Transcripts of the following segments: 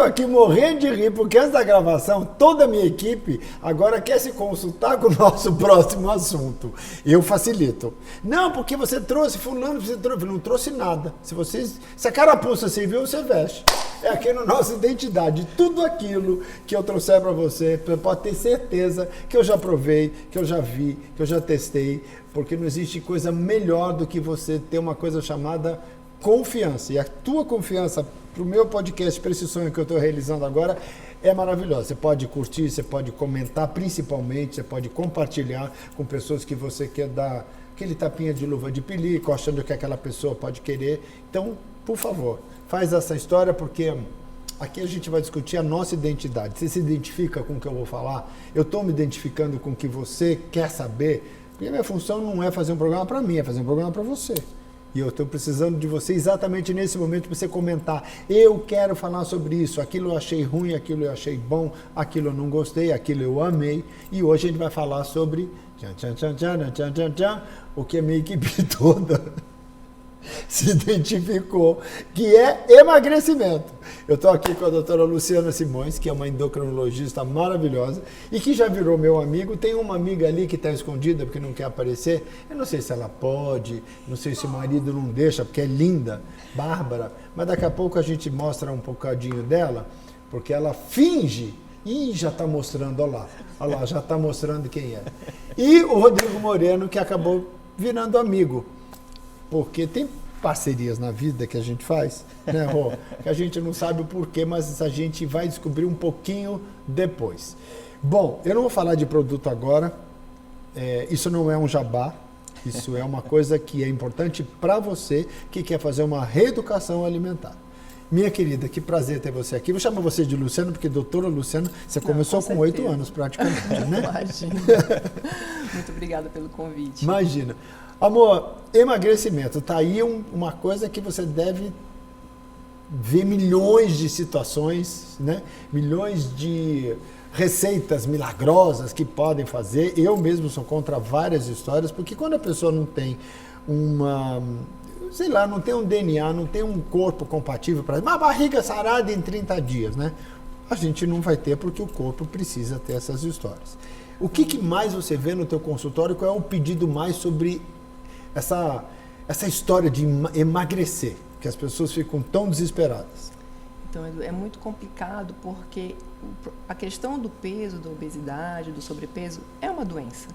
estou aqui morrendo de rir, porque antes da gravação, toda a minha equipe agora quer se consultar com o nosso próximo assunto. Eu facilito. Não, porque você trouxe fulano, você trouxe. Não trouxe nada. Se a carapuça serviu, você veste. É aqui na nossa identidade. Tudo aquilo que eu trouxer para você pode ter certeza que eu já provei, que eu já vi, que eu já testei, porque não existe coisa melhor do que você ter uma coisa chamada confiança. E a tua confiança para o meu podcast, para esse sonho que eu estou realizando agora, é maravilhosa. Você pode curtir, você pode comentar, principalmente, você pode compartilhar com pessoas que você quer dar aquele tapinha de luva de pelico, achando que aquela pessoa pode querer. Então, por favor, faz essa história, porque aqui a gente vai discutir a nossa identidade. Você se identifica com o que eu vou falar? Eu estou me identificando com o que você quer saber? Porque a minha função não é fazer um programa para mim, é fazer um programa para você. E eu estou precisando de você exatamente nesse momento para você comentar. Eu quero falar sobre isso. Aquilo eu achei ruim, aquilo eu achei bom, aquilo eu não gostei, aquilo eu amei. E hoje a gente vai falar sobre o que a minha equipe toda se identificou, que é emagrecimento. Eu estou aqui com a doutora Luciana Simões, que é uma endocrinologista maravilhosa e que já virou meu amigo. Tem uma amiga ali que está escondida porque não quer aparecer. Eu não sei se ela pode, não sei se o marido não deixa, porque é linda, Bárbara, mas daqui a pouco a gente mostra um bocadinho dela, porque ela finge. Ih, já está mostrando, olha lá, já está mostrando quem é. E o Rodrigo Moreno, que acabou virando amigo. Porque tem parcerias na vida que a gente faz, né, Rô? Que a gente não sabe o porquê, mas a gente vai descobrir um pouquinho depois. Bom, eu não vou falar de produto agora, isso não é um jabá, isso é uma coisa que é importante para você que quer fazer uma reeducação alimentar. Minha querida, que prazer ter você aqui. Vou chamar você de Luciano, porque doutora Luciana, você começou com 8 anos praticamente, né? Imagina. Muito obrigada pelo convite. Imagina. Amor, emagrecimento, tá aí uma coisa que você deve ver milhões de situações, né? Milhões de receitas milagrosas que podem fazer. Eu mesmo sou contra várias histórias, porque quando a pessoa não tem não tem um DNA, não tem um corpo compatível para uma barriga sarada em 30 dias, né? A gente não vai ter, porque o corpo precisa ter essas histórias. O que mais você vê no teu consultório? Qual é o pedido mais sobre essa história de emagrecer, que as pessoas ficam tão desesperadas? Então, é muito complicado, porque a questão do peso, da obesidade, do sobrepeso é uma doença.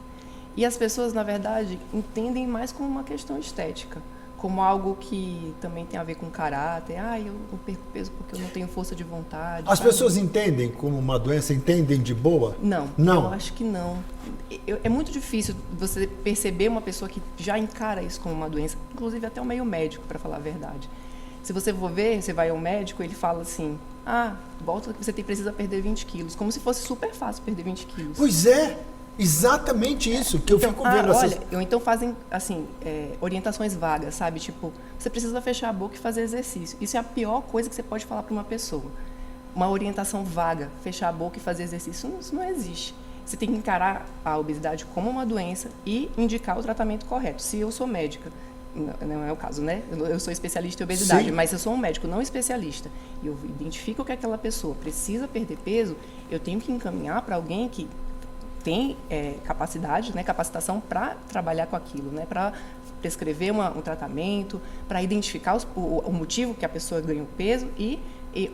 E as pessoas, na verdade, entendem mais como uma questão estética, como algo que também tem a ver com caráter. Eu não perco peso porque eu não tenho força de vontade. As pessoas entendem como uma doença? Entendem de boa? Não, eu acho que não. É muito difícil você perceber uma pessoa que já encara isso como uma doença, inclusive até o meio médico, para falar a verdade. Se você for ver, você vai ao médico, ele fala assim, volta que você precisa perder 20 quilos, como se fosse super fácil perder 20 quilos. Pois é! Exatamente isso que eu fico vendo. Ou então fazem assim, orientações vagas, sabe? Tipo, você precisa fechar a boca e fazer exercício. Isso é a pior coisa que você pode falar para uma pessoa. Uma orientação vaga, fechar a boca e fazer exercício, isso não existe. Você tem que encarar a obesidade como uma doença e indicar o tratamento correto. Se eu sou médica, não é o caso, né? Eu sou especialista em obesidade, sim, mas eu sou um médico não especialista e eu identifico que aquela pessoa precisa perder peso, eu tenho que encaminhar para alguém que tem capacidade, né, capacitação para trabalhar com aquilo, né, para prescrever um tratamento, para identificar o motivo que a pessoa ganha o peso e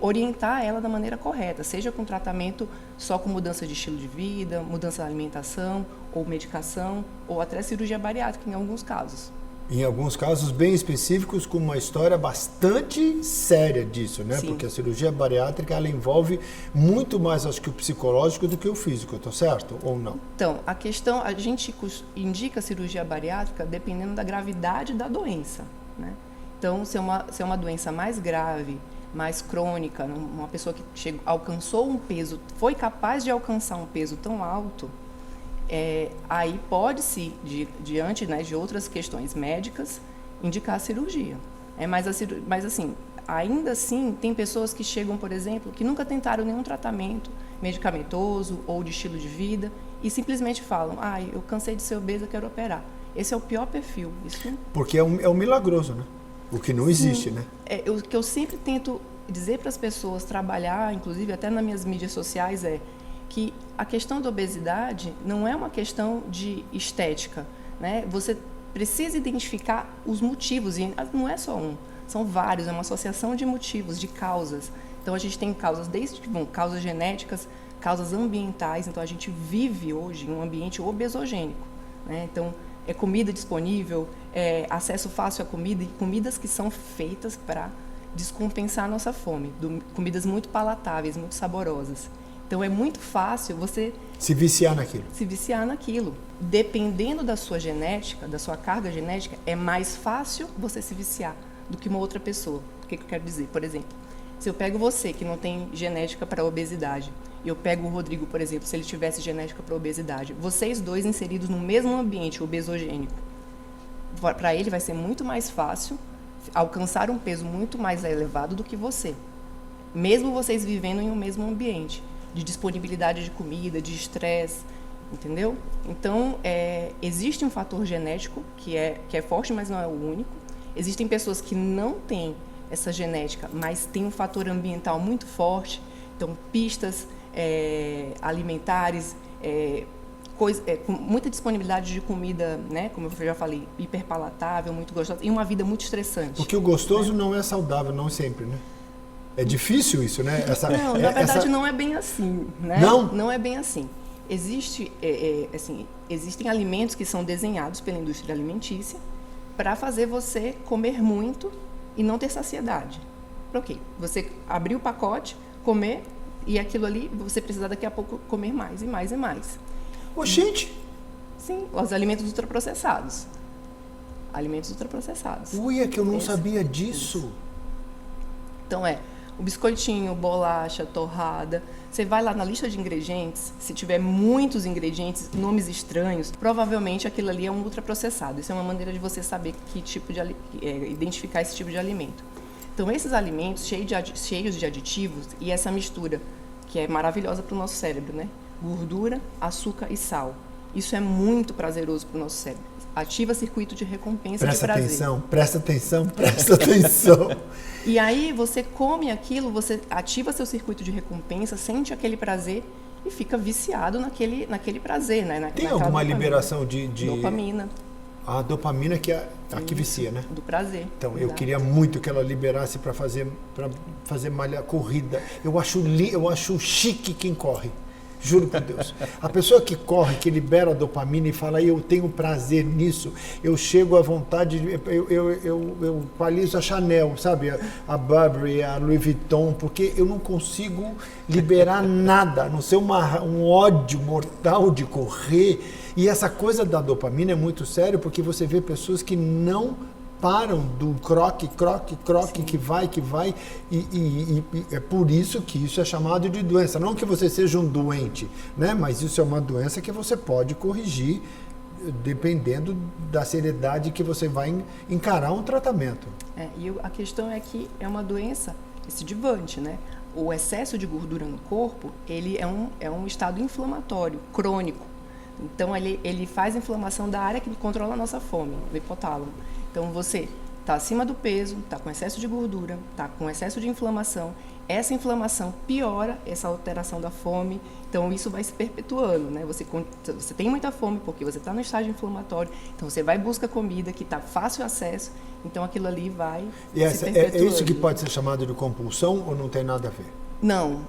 orientar ela da maneira correta, seja com tratamento só com mudança de estilo de vida, mudança da alimentação, ou medicação, ou até cirurgia bariátrica em alguns casos. Em alguns casos bem específicos, com uma história bastante séria disso, né? Sim. Porque a cirurgia bariátrica, ela envolve muito mais, acho que, o psicológico do que o físico, estou certo ou não? Então, a gente indica a cirurgia bariátrica dependendo da gravidade da doença, né? Então, se é uma doença mais grave, mais crônica, uma pessoa que alcançou um peso, foi capaz de alcançar um peso tão alto, aí pode-se, diante, né, de outras questões médicas, indicar a cirurgia. Mas assim, ainda assim, tem pessoas que chegam, por exemplo, que nunca tentaram nenhum tratamento medicamentoso ou de estilo de vida e simplesmente falam, eu cansei de ser obesa, quero operar. Esse é o pior perfil. Porque é um milagroso, né? O que não existe, né? O que eu sempre tento dizer para as pessoas trabalhar, inclusive até nas minhas mídias sociais, é que a questão da obesidade não é uma questão de estética, né? Você precisa identificar os motivos, e não é só um, são vários, é uma associação de motivos, de causas. Então, a gente tem causas causas genéticas, causas ambientais. Então, a gente vive hoje em um ambiente obesogênico, né? Então, é comida disponível, é acesso fácil à comida, e comidas que são feitas para descompensar a nossa fome, comidas muito palatáveis, muito saborosas. Então, é muito fácil você se viciar naquilo. Se viciar naquilo. Dependendo da sua genética, da sua carga genética, é mais fácil você se viciar do que uma outra pessoa. O que eu quero dizer? Por exemplo, se eu pego você, que não tem genética para obesidade, e eu pego o Rodrigo, por exemplo, se ele tivesse genética para obesidade, vocês dois inseridos no mesmo ambiente obesogênico, para ele vai ser muito mais fácil alcançar um peso muito mais elevado do que você. Mesmo vocês vivendo em um mesmo ambiente, de disponibilidade de comida, de estresse, entendeu? Então, existe um fator genético que é forte, mas não é o único. Existem pessoas que não têm essa genética, mas tem um fator ambiental muito forte. Então, pistas alimentares, com muita disponibilidade de comida, né? Como eu já falei, hiperpalatável, muito gostosa, e uma vida muito estressante. Porque o gostoso não é saudável, não sempre, né? É difícil isso, né? Não, na verdade não é bem assim, né? Não? Não é bem assim. Existem alimentos que são desenhados pela indústria alimentícia para fazer você comer muito e não ter saciedade. Para quê? Você abrir o pacote, comer, e aquilo ali, você precisa daqui a pouco comer mais e mais e mais. Ô, gente! Sim, os alimentos ultraprocessados. Alimentos ultraprocessados. Ui, é que eu não sabia disso. Então, o biscoitinho, bolacha, torrada. Você vai lá na lista de ingredientes, se tiver muitos ingredientes, nomes estranhos, provavelmente aquilo ali é um ultraprocessado. Isso é uma maneira de você saber que tipo de identificar esse tipo de alimento. Então, esses alimentos cheios de aditivos e essa mistura, que é maravilhosa para o nosso cérebro, né? Gordura, açúcar e sal. Isso é muito prazeroso para o nosso cérebro. Ativa circuito de recompensa de prazer. Presta atenção. E aí você come aquilo, você ativa seu circuito de recompensa, sente aquele prazer e fica viciado naquele prazer, né? Tem alguma dopamina. Liberação de... Dopamina. A dopamina que é a que vicia, né? Do prazer. Então, exato. Eu queria muito que ela liberasse para fazer malha corrida. Eu acho chique quem corre. Juro por Deus. A pessoa que corre, que libera a dopamina e fala, eu tenho prazer nisso, eu chego à vontade, eu qualizo a Chanel, sabe? A Burberry, a Louis Vuitton, porque eu não consigo liberar nada, a não ser um ódio mortal de correr. E essa coisa da dopamina é muito sério, porque você vê pessoas que não param do croque, sim, que vai, e é por isso que isso é chamado de doença. Não que você seja um doente, né? Mas isso é uma doença que você pode corrigir dependendo da seriedade que você vai encarar um tratamento. E a questão é que é uma doença recidivante, né? O excesso de gordura no corpo, ele é um estado inflamatório, crônico. Então, ele faz inflamação da área que controla a nossa fome, do hipotálamo. Então, você está acima do peso, está com excesso de gordura, está com excesso de inflamação. Essa inflamação piora essa alteração da fome. Então, isso vai se perpetuando, né? Você tem muita fome porque você está no estágio inflamatório. Então, você vai buscar comida que está fácil acesso. Então, aquilo ali vai se perpetuando. É isso que pode ser chamado de compulsão ou não tem nada a ver? Não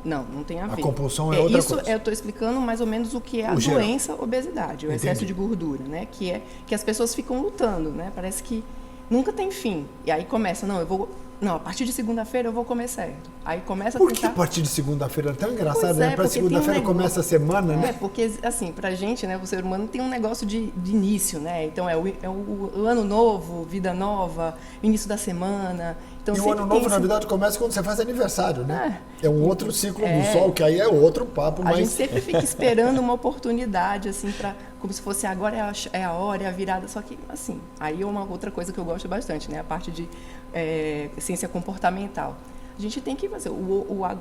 tem a ver. A compulsão é outra coisa. Isso eu estou explicando mais ou menos o que é a doença obesidade, o excesso de gordura, né? Que as pessoas ficam lutando, né? Parece que nunca tem fim. E aí começa, a partir de segunda-feira eu vou comer certo. Aí começa a Por que a partir de segunda-feira? É tão engraçado, né? Para segunda-feira começa a semana, né? Porque, assim, pra gente, né, o ser humano tem um negócio de início, né? Então, é o ano novo, vida nova, início da semana. Então, e o ano novo, na verdade, começa quando você faz aniversário, né? É um outro ciclo do sol, que aí é outro papo. A gente sempre fica esperando uma oportunidade, assim, como se fosse agora é a hora, é a virada. Só que, assim, aí é uma outra coisa que eu gosto bastante, né? A parte de ciência comportamental. A gente tem que fazer.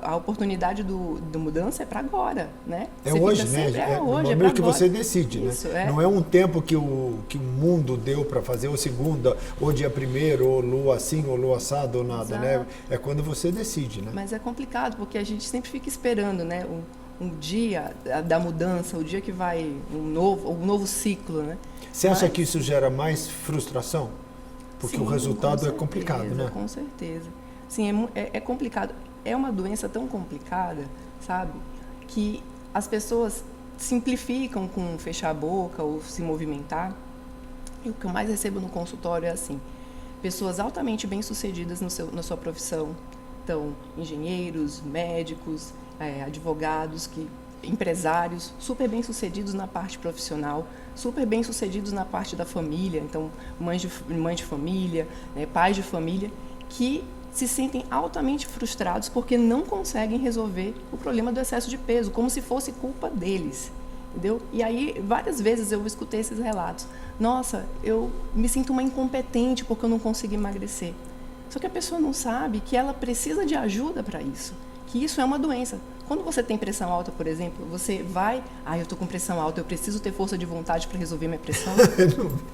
A oportunidade do mudança é para agora, né? É hoje, né? É hoje, é que você decide, isso, né? Não é um tempo que o mundo deu para fazer, ou segunda, ou dia primeiro, ou lua assim, ou lua assado, ou nada, né? É quando você decide, né? Mas é complicado, porque a gente sempre fica esperando, né? Um dia da mudança, o dia que vai um novo ciclo, né? Você acha que isso gera mais frustração? Porque o resultado é complicado, né? Com certeza. Sim, é complicado. É uma doença tão complicada, sabe? Que as pessoas simplificam com fechar a boca ou se movimentar. E o que eu mais recebo no consultório é assim, pessoas altamente bem-sucedidas na sua profissão. Então, engenheiros, médicos, advogados, empresários, super bem-sucedidos na parte profissional, super bem-sucedidos na parte da família. Então, mãe de família, né, pais de família, que se sentem altamente frustrados porque não conseguem resolver o problema do excesso de peso, como se fosse culpa deles, entendeu? E aí, várias vezes eu escutei esses relatos. Nossa, eu me sinto uma incompetente porque eu não consigo emagrecer. Só que a pessoa não sabe que ela precisa de ajuda para isso, que isso é uma doença. Quando você tem pressão alta, por exemplo, você vai... eu estou com pressão alta, eu preciso ter força de vontade para resolver minha pressão.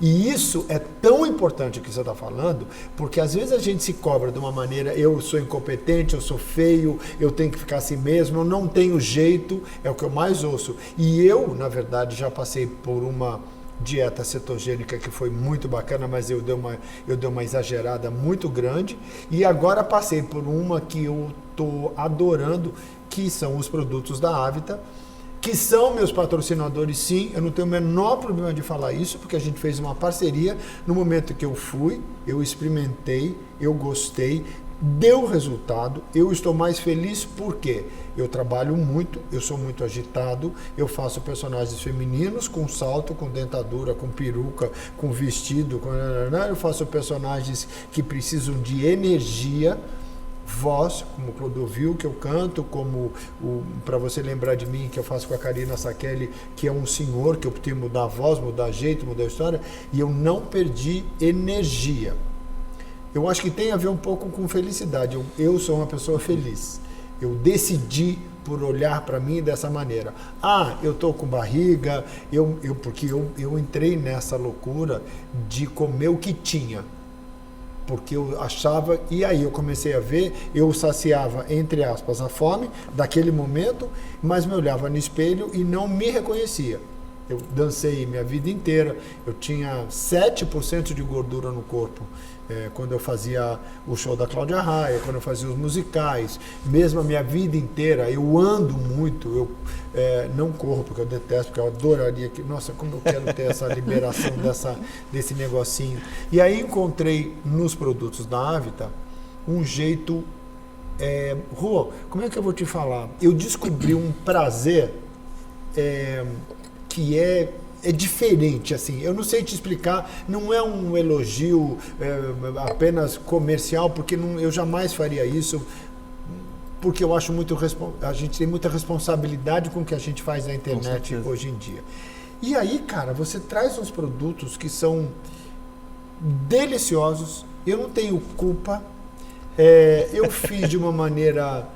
E isso é tão importante o que você está falando, porque às vezes a gente se cobra de uma maneira, eu sou incompetente, eu sou feio, eu tenho que ficar assim mesmo, eu não tenho jeito, é o que eu mais ouço. E eu, na verdade, já passei por uma dieta cetogênica que foi muito bacana, mas eu dei uma exagerada muito grande, e agora passei por uma que eu estou adorando, que são os produtos da Avita, que são meus patrocinadores, sim. Eu não tenho o menor problema de falar isso, porque a gente fez uma parceria. No momento que eu fui, eu experimentei, eu gostei, deu resultado. Eu estou mais feliz porque eu trabalho muito, eu sou muito agitado, eu faço personagens femininos com salto, com dentadura, com peruca, com vestido, eu faço personagens que precisam de energia, voz, como o Clodovil, que eu canto, como para você lembrar de mim, que eu faço com a Karina Sakeli, que é um senhor, que eu tenho que mudar a voz, mudar jeito, mudar a história, e eu não perdi energia. Eu acho que tem a ver um pouco com felicidade. Eu sou uma pessoa feliz. Eu decidi por olhar para mim dessa maneira. Eu estou com barriga, porque eu entrei nessa loucura de comer o que tinha. Porque eu achava, e aí eu comecei a ver, eu saciava, entre aspas, a fome daquele momento, mas me olhava no espelho e não me reconhecia. Eu dancei minha vida inteira, eu tinha 7% de gordura no corpo, quando eu fazia o show da Cláudia Raia, quando eu fazia os musicais, mesmo a minha vida inteira, eu ando muito, eu não corro, porque eu detesto, porque eu adoraria que, nossa, como eu quero ter essa liberação desse negocinho. E aí encontrei nos produtos da Avita um jeito, Rô, como é que eu vou te falar? Eu descobri um prazer que é diferente, assim, eu não sei te explicar, não é um elogio apenas comercial, porque eu jamais faria isso, porque eu acho a gente tem muita responsabilidade com o que a gente faz na internet hoje em dia. E aí, cara, você traz uns produtos que são deliciosos, eu não tenho culpa, eu fiz de uma maneira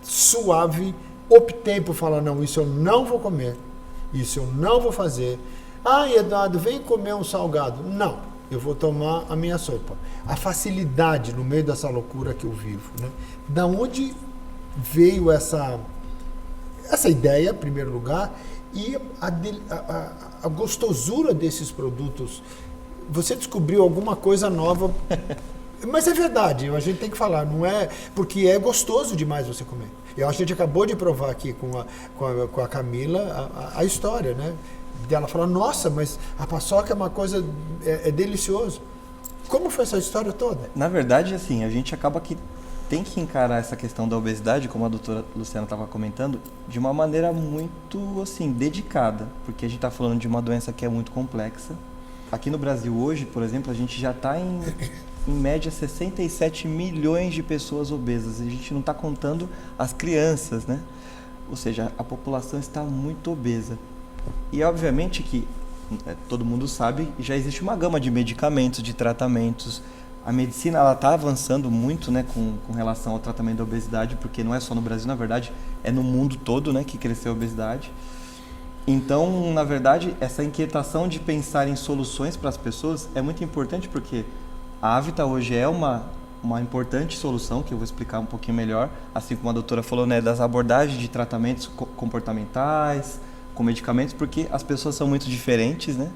suave, optei por falar, não, isso eu não vou comer, isso eu não vou fazer. Eduardo, vem comer um salgado. Não, eu vou tomar a minha sopa. A facilidade no meio dessa loucura que eu vivo, né? Da onde veio essa ideia, em primeiro lugar, e a gostosura desses produtos? Você descobriu alguma coisa nova? Mas é verdade, a gente tem que falar, não é porque é gostoso demais você comer. Eu acho que a gente acabou de provar aqui com a Camila a história, né? Dela falar, nossa, mas a paçoca é uma coisa, é delicioso. Como foi essa história toda? Na verdade, assim, a gente acaba que tem que encarar essa questão da obesidade, como a doutora Luciana estava comentando, de uma maneira muito, assim, dedicada, porque a gente está falando de uma doença que é muito complexa. Aqui no Brasil hoje, por exemplo, a gente já está em média 67 milhões de pessoas obesas. A gente não está contando as crianças, né? Ou seja, a população está muito obesa. E obviamente que todo mundo sabe, já existe uma gama de medicamentos, de tratamentos. a medicina ela está avançando muito, né, com relação ao tratamento da obesidade, porque não é só no Brasil, na verdade, é no mundo todo, né, que cresceu a obesidade. Então, na verdade, essa inquietação de pensar em soluções para as pessoas é muito importante, porque a Avita hoje é uma importante solução, que eu vou explicar um pouquinho melhor, assim como a doutora falou, né, das abordagens de tratamentos comportamentais, com medicamentos, porque as pessoas são muito diferentes, né?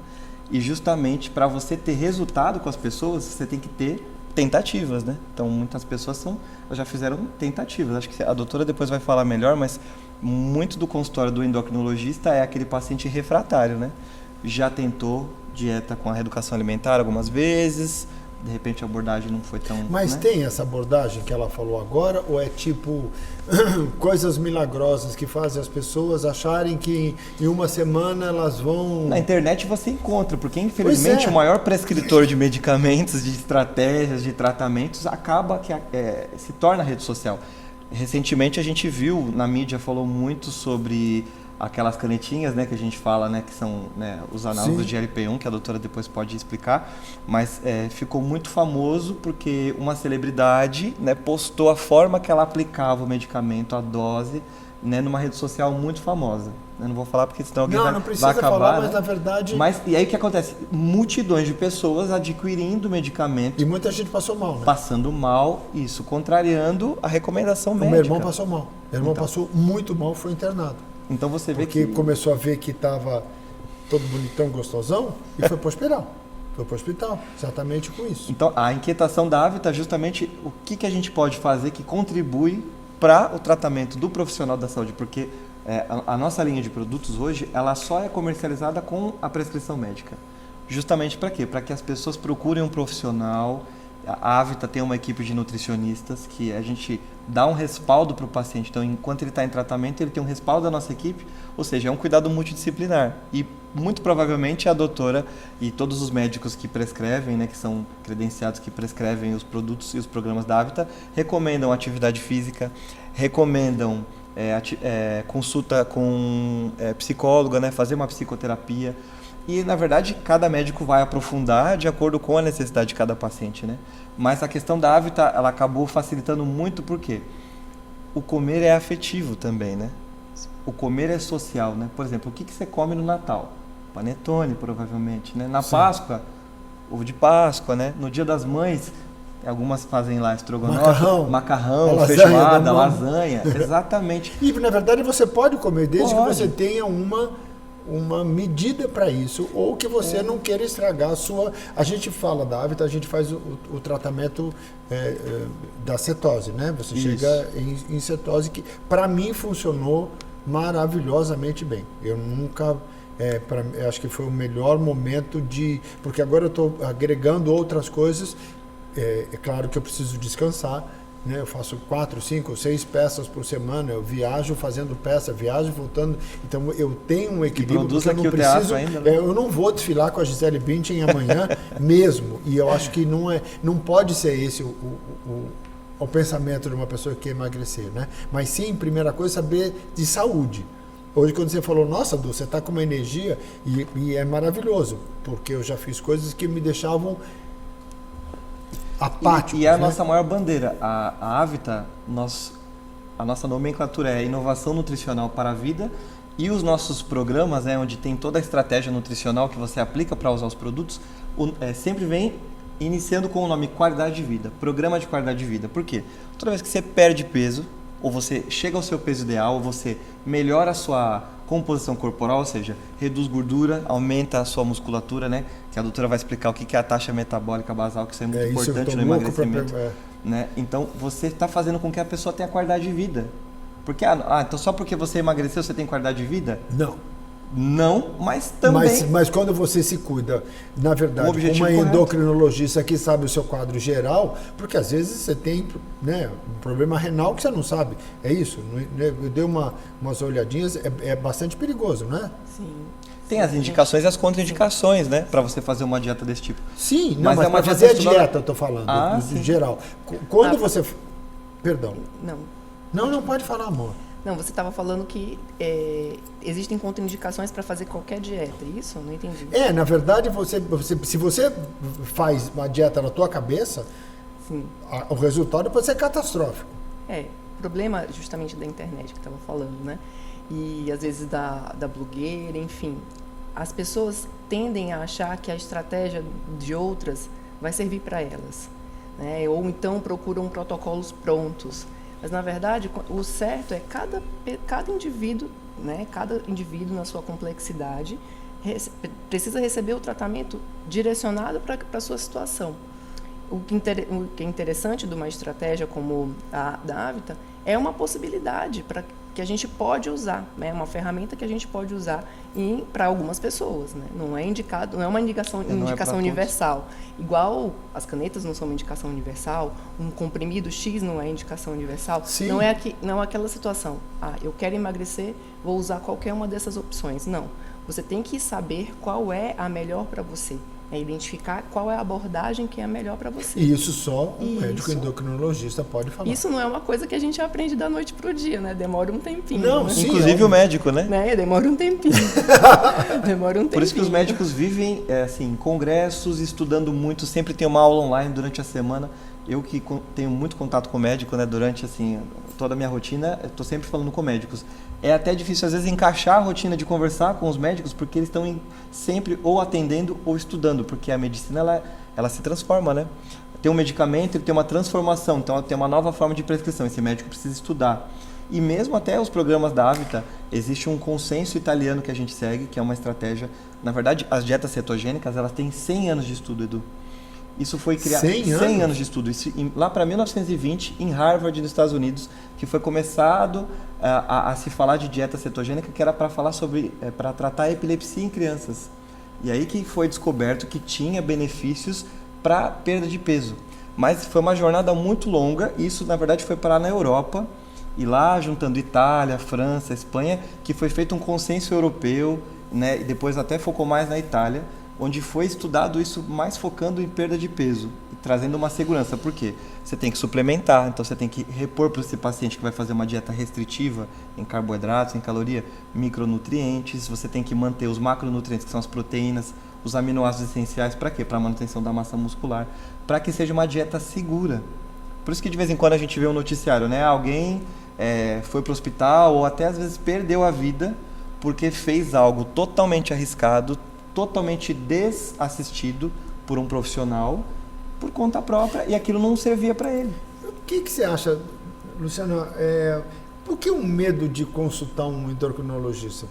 E justamente para você ter resultado com as pessoas, você tem que ter tentativas, né? Então, muitas pessoas já fizeram tentativas. Acho que a doutora depois vai falar melhor, mas muito do consultório do endocrinologista é aquele paciente refratário, né? Já tentou dieta com a reeducação alimentar algumas vezes, de repente a abordagem não foi tão... Mas, né? Tem essa abordagem que ela falou agora, ou é tipo coisas milagrosas que fazem as pessoas acharem que em uma semana elas vão... Na internet você encontra, porque infelizmente o maior prescritor de medicamentos, de estratégias, de tratamentos, acaba que se torna a rede social. Recentemente a gente viu, na mídia falou muito sobre aquelas canetinhas, né, que a gente fala, né, que são, né, os análogos de GLP-1, que a doutora depois pode explicar, mas ficou muito famoso porque uma celebridade, né, postou a forma que ela aplicava o medicamento, a dose, né, numa rede social muito famosa. Eu não vou falar porque senão alguém vai acabar. Falar, né? Mas na verdade... E aí o que acontece? Multidões de pessoas adquirindo medicamento. E muita gente passou mal, né? Passando mal, isso, contrariando a recomendação médica. Meu irmão passou mal. Meu irmão passou muito mal, foi internado. Então você vê porque começou a ver que estava todo bonitão, gostosão, e foi para o hospital. Foi para o hospital, exatamente com isso. Então a inquietação da Avita é justamente o que a gente pode fazer que contribui para o tratamento do profissional da saúde, porque a nossa linha de produtos hoje, ela só é comercializada com a prescrição médica. Justamente para quê? Para que as pessoas procurem um profissional. A Avita tem uma equipe de nutricionistas que a gente dá um respaldo para o paciente. Então, enquanto ele está em tratamento, ele tem um respaldo da nossa equipe, ou seja, é um cuidado multidisciplinar. E muito provavelmente a doutora e todos os médicos que prescrevem, né, que são credenciados, que prescrevem os produtos e os programas da Avita, recomendam atividade física, recomendam consulta com psicóloga, né, fazer uma psicoterapia. E, na verdade, cada médico vai aprofundar de acordo com a necessidade de cada paciente, né? Mas a questão da Avita, ela acabou facilitando muito porque o comer é afetivo também, né? O comer é social, né? Por exemplo, o que você come no Natal? Panetone, provavelmente, né? Na Páscoa, ovo de Páscoa, né? No Dia das Mães, algumas fazem lá estrogonofe, macarrão, feijoada, lasanha. Exatamente. E, na verdade, você pode comer desde que você tenha uma medida para isso, ou que você não queira estragar a sua... A gente fala da Avita, a gente faz o tratamento da cetose, né? Você chega em cetose, que para mim funcionou maravilhosamente bem. Eu nunca... acho que foi o melhor momento porque agora eu estou agregando outras coisas. É claro que eu preciso descansar, né? Eu faço 4, 5, 6 peças por semana, eu viajo fazendo peça, viajo voltando, então eu tenho um equilíbrio, porque eu não preciso, ainda, né? Eu não vou desfilar com a Gisele Bündchen amanhã mesmo, e eu acho que não pode ser esse o pensamento de uma pessoa que quer emagrecer, né? Mas sim, primeira coisa, saber de saúde. Hoje, quando você falou, nossa, Du, você está com uma energia, e é maravilhoso, porque eu já fiz coisas que me deixavam apáticos, e a nossa maior bandeira, a Avita, a nossa nomenclatura é inovação nutricional para a vida, e os nossos programas, onde tem toda a estratégia nutricional que você aplica para usar os produtos, sempre vem iniciando com o nome qualidade de vida, programa de qualidade de vida. Por quê? Toda vez que você perde peso, ou você chega ao seu peso ideal, ou você melhora a sua composição corporal, ou seja, reduz gordura, aumenta a sua musculatura, né? Que a doutora vai explicar o que é a taxa metabólica basal, que isso é muito importante no emagrecimento. Né? Então, você está fazendo com que a pessoa tenha qualidade de vida. Porque, então só porque você emagreceu, você tem qualidade de vida? Não, mas também... Mas quando você se cuida, na verdade, uma endocrinologista que sabe o seu quadro geral, porque às vezes você tem, né, um problema renal que você não sabe. É isso? Eu dei umas olhadinhas, é bastante perigoso, não é? Sim. Tem as indicações e as contraindicações, né? Para você fazer uma dieta desse tipo. Sim, mas para fazer a dieta, eu estou falando, em geral. Quando você... Perdão. Não pode falar, amor. Não, você estava falando que existem contraindicações para fazer qualquer dieta, isso? Não entendi. Na verdade, se você faz uma dieta na tua cabeça, Sim. O resultado pode ser catastrófico. O problema justamente da internet que estava falando, né? E às vezes da blogueira, enfim. As pessoas tendem a achar que a estratégia de outras vai servir para elas, né? Ou então procuram protocolos prontos. Mas, na verdade, o certo é cada indivíduo, né? Cada indivíduo na sua complexidade precisa receber o tratamento direcionado para a sua situação. O que é interessante de uma estratégia como a da Avita é uma possibilidade que a gente pode usar, né? Uma ferramenta que a gente pode usar para algumas pessoas, né? Não é indicado, não é uma indicação universal. Igual as canetas não são uma indicação universal, um comprimido X não é indicação universal. Sim. Não é aquela situação. Eu quero emagrecer, vou usar qualquer uma dessas opções. Não. Você tem que saber qual é a melhor para você. Identificar qual é a abordagem que é a melhor para você. E isso só um médico endocrinologista pode falar. Isso não é uma coisa que a gente aprende da noite pro dia, né? Demora um tempinho. Não, né? sim, inclusive o médico, né? Demora um tempinho. Por isso que os médicos vivem em congressos, estudando muito, sempre tem uma aula online durante a semana. Eu que tenho muito contato com o médico, né, durante toda a minha rotina, estou sempre falando com médicos. É até difícil, às vezes, encaixar a rotina de conversar com os médicos, porque eles estão sempre ou atendendo ou estudando, porque a medicina ela se transforma, né? Tem um medicamento, ele tem uma transformação, então tem uma nova forma de prescrição, esse médico precisa estudar. E mesmo até os programas da Avita, existe um consenso italiano que a gente segue, que é uma estratégia. Na verdade, as dietas cetogênicas, elas têm 100 anos de estudo, Edu. Isso foi criado 100 anos de estudo, isso lá para 1920 em Harvard, nos Estados Unidos, que foi começado a se falar de dieta cetogênica, que era para falar para tratar a epilepsia em crianças. E aí que foi descoberto que tinha benefícios para perda de peso. Mas foi uma jornada muito longa, e isso na verdade foi parar na Europa, e lá juntando Itália, França, Espanha, que foi feito um consenso europeu, né, e depois até focou mais na Itália, onde foi estudado isso mais focando em perda de peso e trazendo uma segurança. Por quê? Você tem que suplementar, então você tem que repor para esse paciente que vai fazer uma dieta restritiva em carboidratos, em caloria, micronutrientes, você tem que manter os macronutrientes, que são as proteínas, os aminoácidos essenciais, para quê? Para a manutenção da massa muscular, para que seja uma dieta segura. Por isso que de vez em quando a gente vê um noticiário, né? Alguém foi para o hospital ou até às vezes perdeu a vida porque fez algo totalmente arriscado, totalmente desassistido por um profissional, por conta própria, e aquilo não servia para ele. O que você acha, Luciana, por que o medo de consultar um endocrinologista?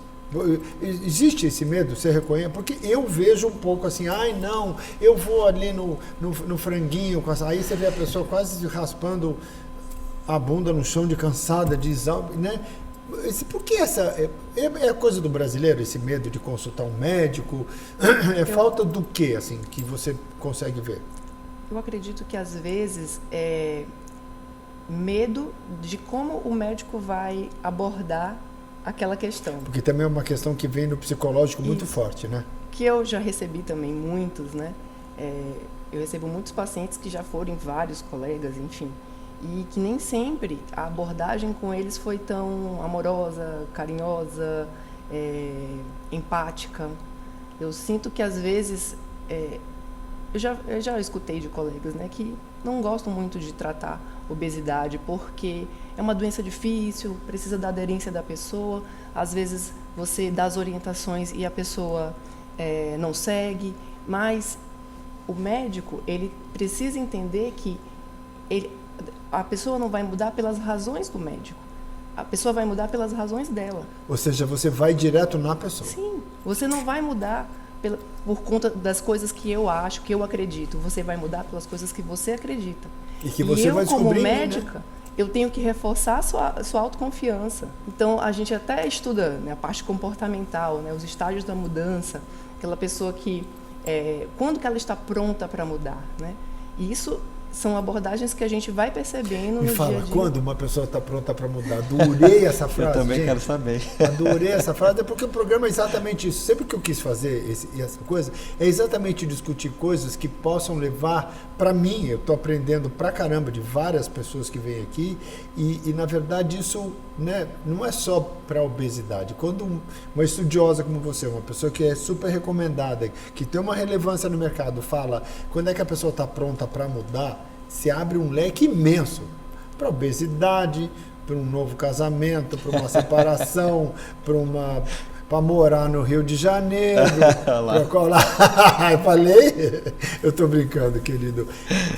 Existe esse medo, você reconhece? Porque eu vejo um pouco assim, não, eu vou ali no franguinho, aí você vê a pessoa quase raspando a bunda no chão de cansada, de exausto, né? Por que é coisa do brasileiro, esse medo de consultar um médico? Falta do quê, assim, que você consegue ver? Eu acredito que às vezes é medo de como o médico vai abordar aquela questão. Porque também é uma questão que vem no psicológico muito forte, né? Que eu já recebi também muitos, né? Eu recebo muitos pacientes que já foram vários colegas, enfim, e que nem sempre a abordagem com eles foi tão amorosa, carinhosa, empática. Eu sinto que às vezes eu já escutei de colegas, né, que não gostam muito de tratar obesidade porque é uma doença difícil, precisa da aderência da pessoa. Às vezes você dá as orientações e a pessoa não segue, mas o médico ele precisa entender que a pessoa não vai mudar pelas razões do médico. A pessoa vai mudar pelas razões dela. Ou seja, você vai direto na pessoa. Sim. Você não vai mudar por conta das coisas que eu acho, que eu acredito. Você vai mudar pelas coisas que você acredita. E que você vai descobrir, como médica, né? Eu tenho que reforçar a sua autoconfiança. Então, a gente até estuda, né, a parte comportamental, né, os estágios da mudança. Aquela pessoa que... quando que ela está pronta para mudar, né? E isso... são abordagens que a gente vai percebendo no dia a dia. Me fala, quando uma pessoa está pronta para mudar? Adorei essa frase. Eu também gente. Quero saber. Adorei essa frase, porque o programa é exatamente isso. Sempre que eu quis fazer essa coisa, é exatamente discutir coisas que possam levar, para mim, eu estou aprendendo pra caramba de várias pessoas que vêm aqui, e na verdade isso né, não é só para obesidade. Quando uma estudiosa como você, uma pessoa que é super recomendada, que tem uma relevância no mercado, fala quando é que a pessoa está pronta para mudar, se abre um leque imenso para obesidade, para um novo casamento, para uma separação, para morar no Rio de Janeiro, para colar. Eu falei? Eu estou brincando, querido.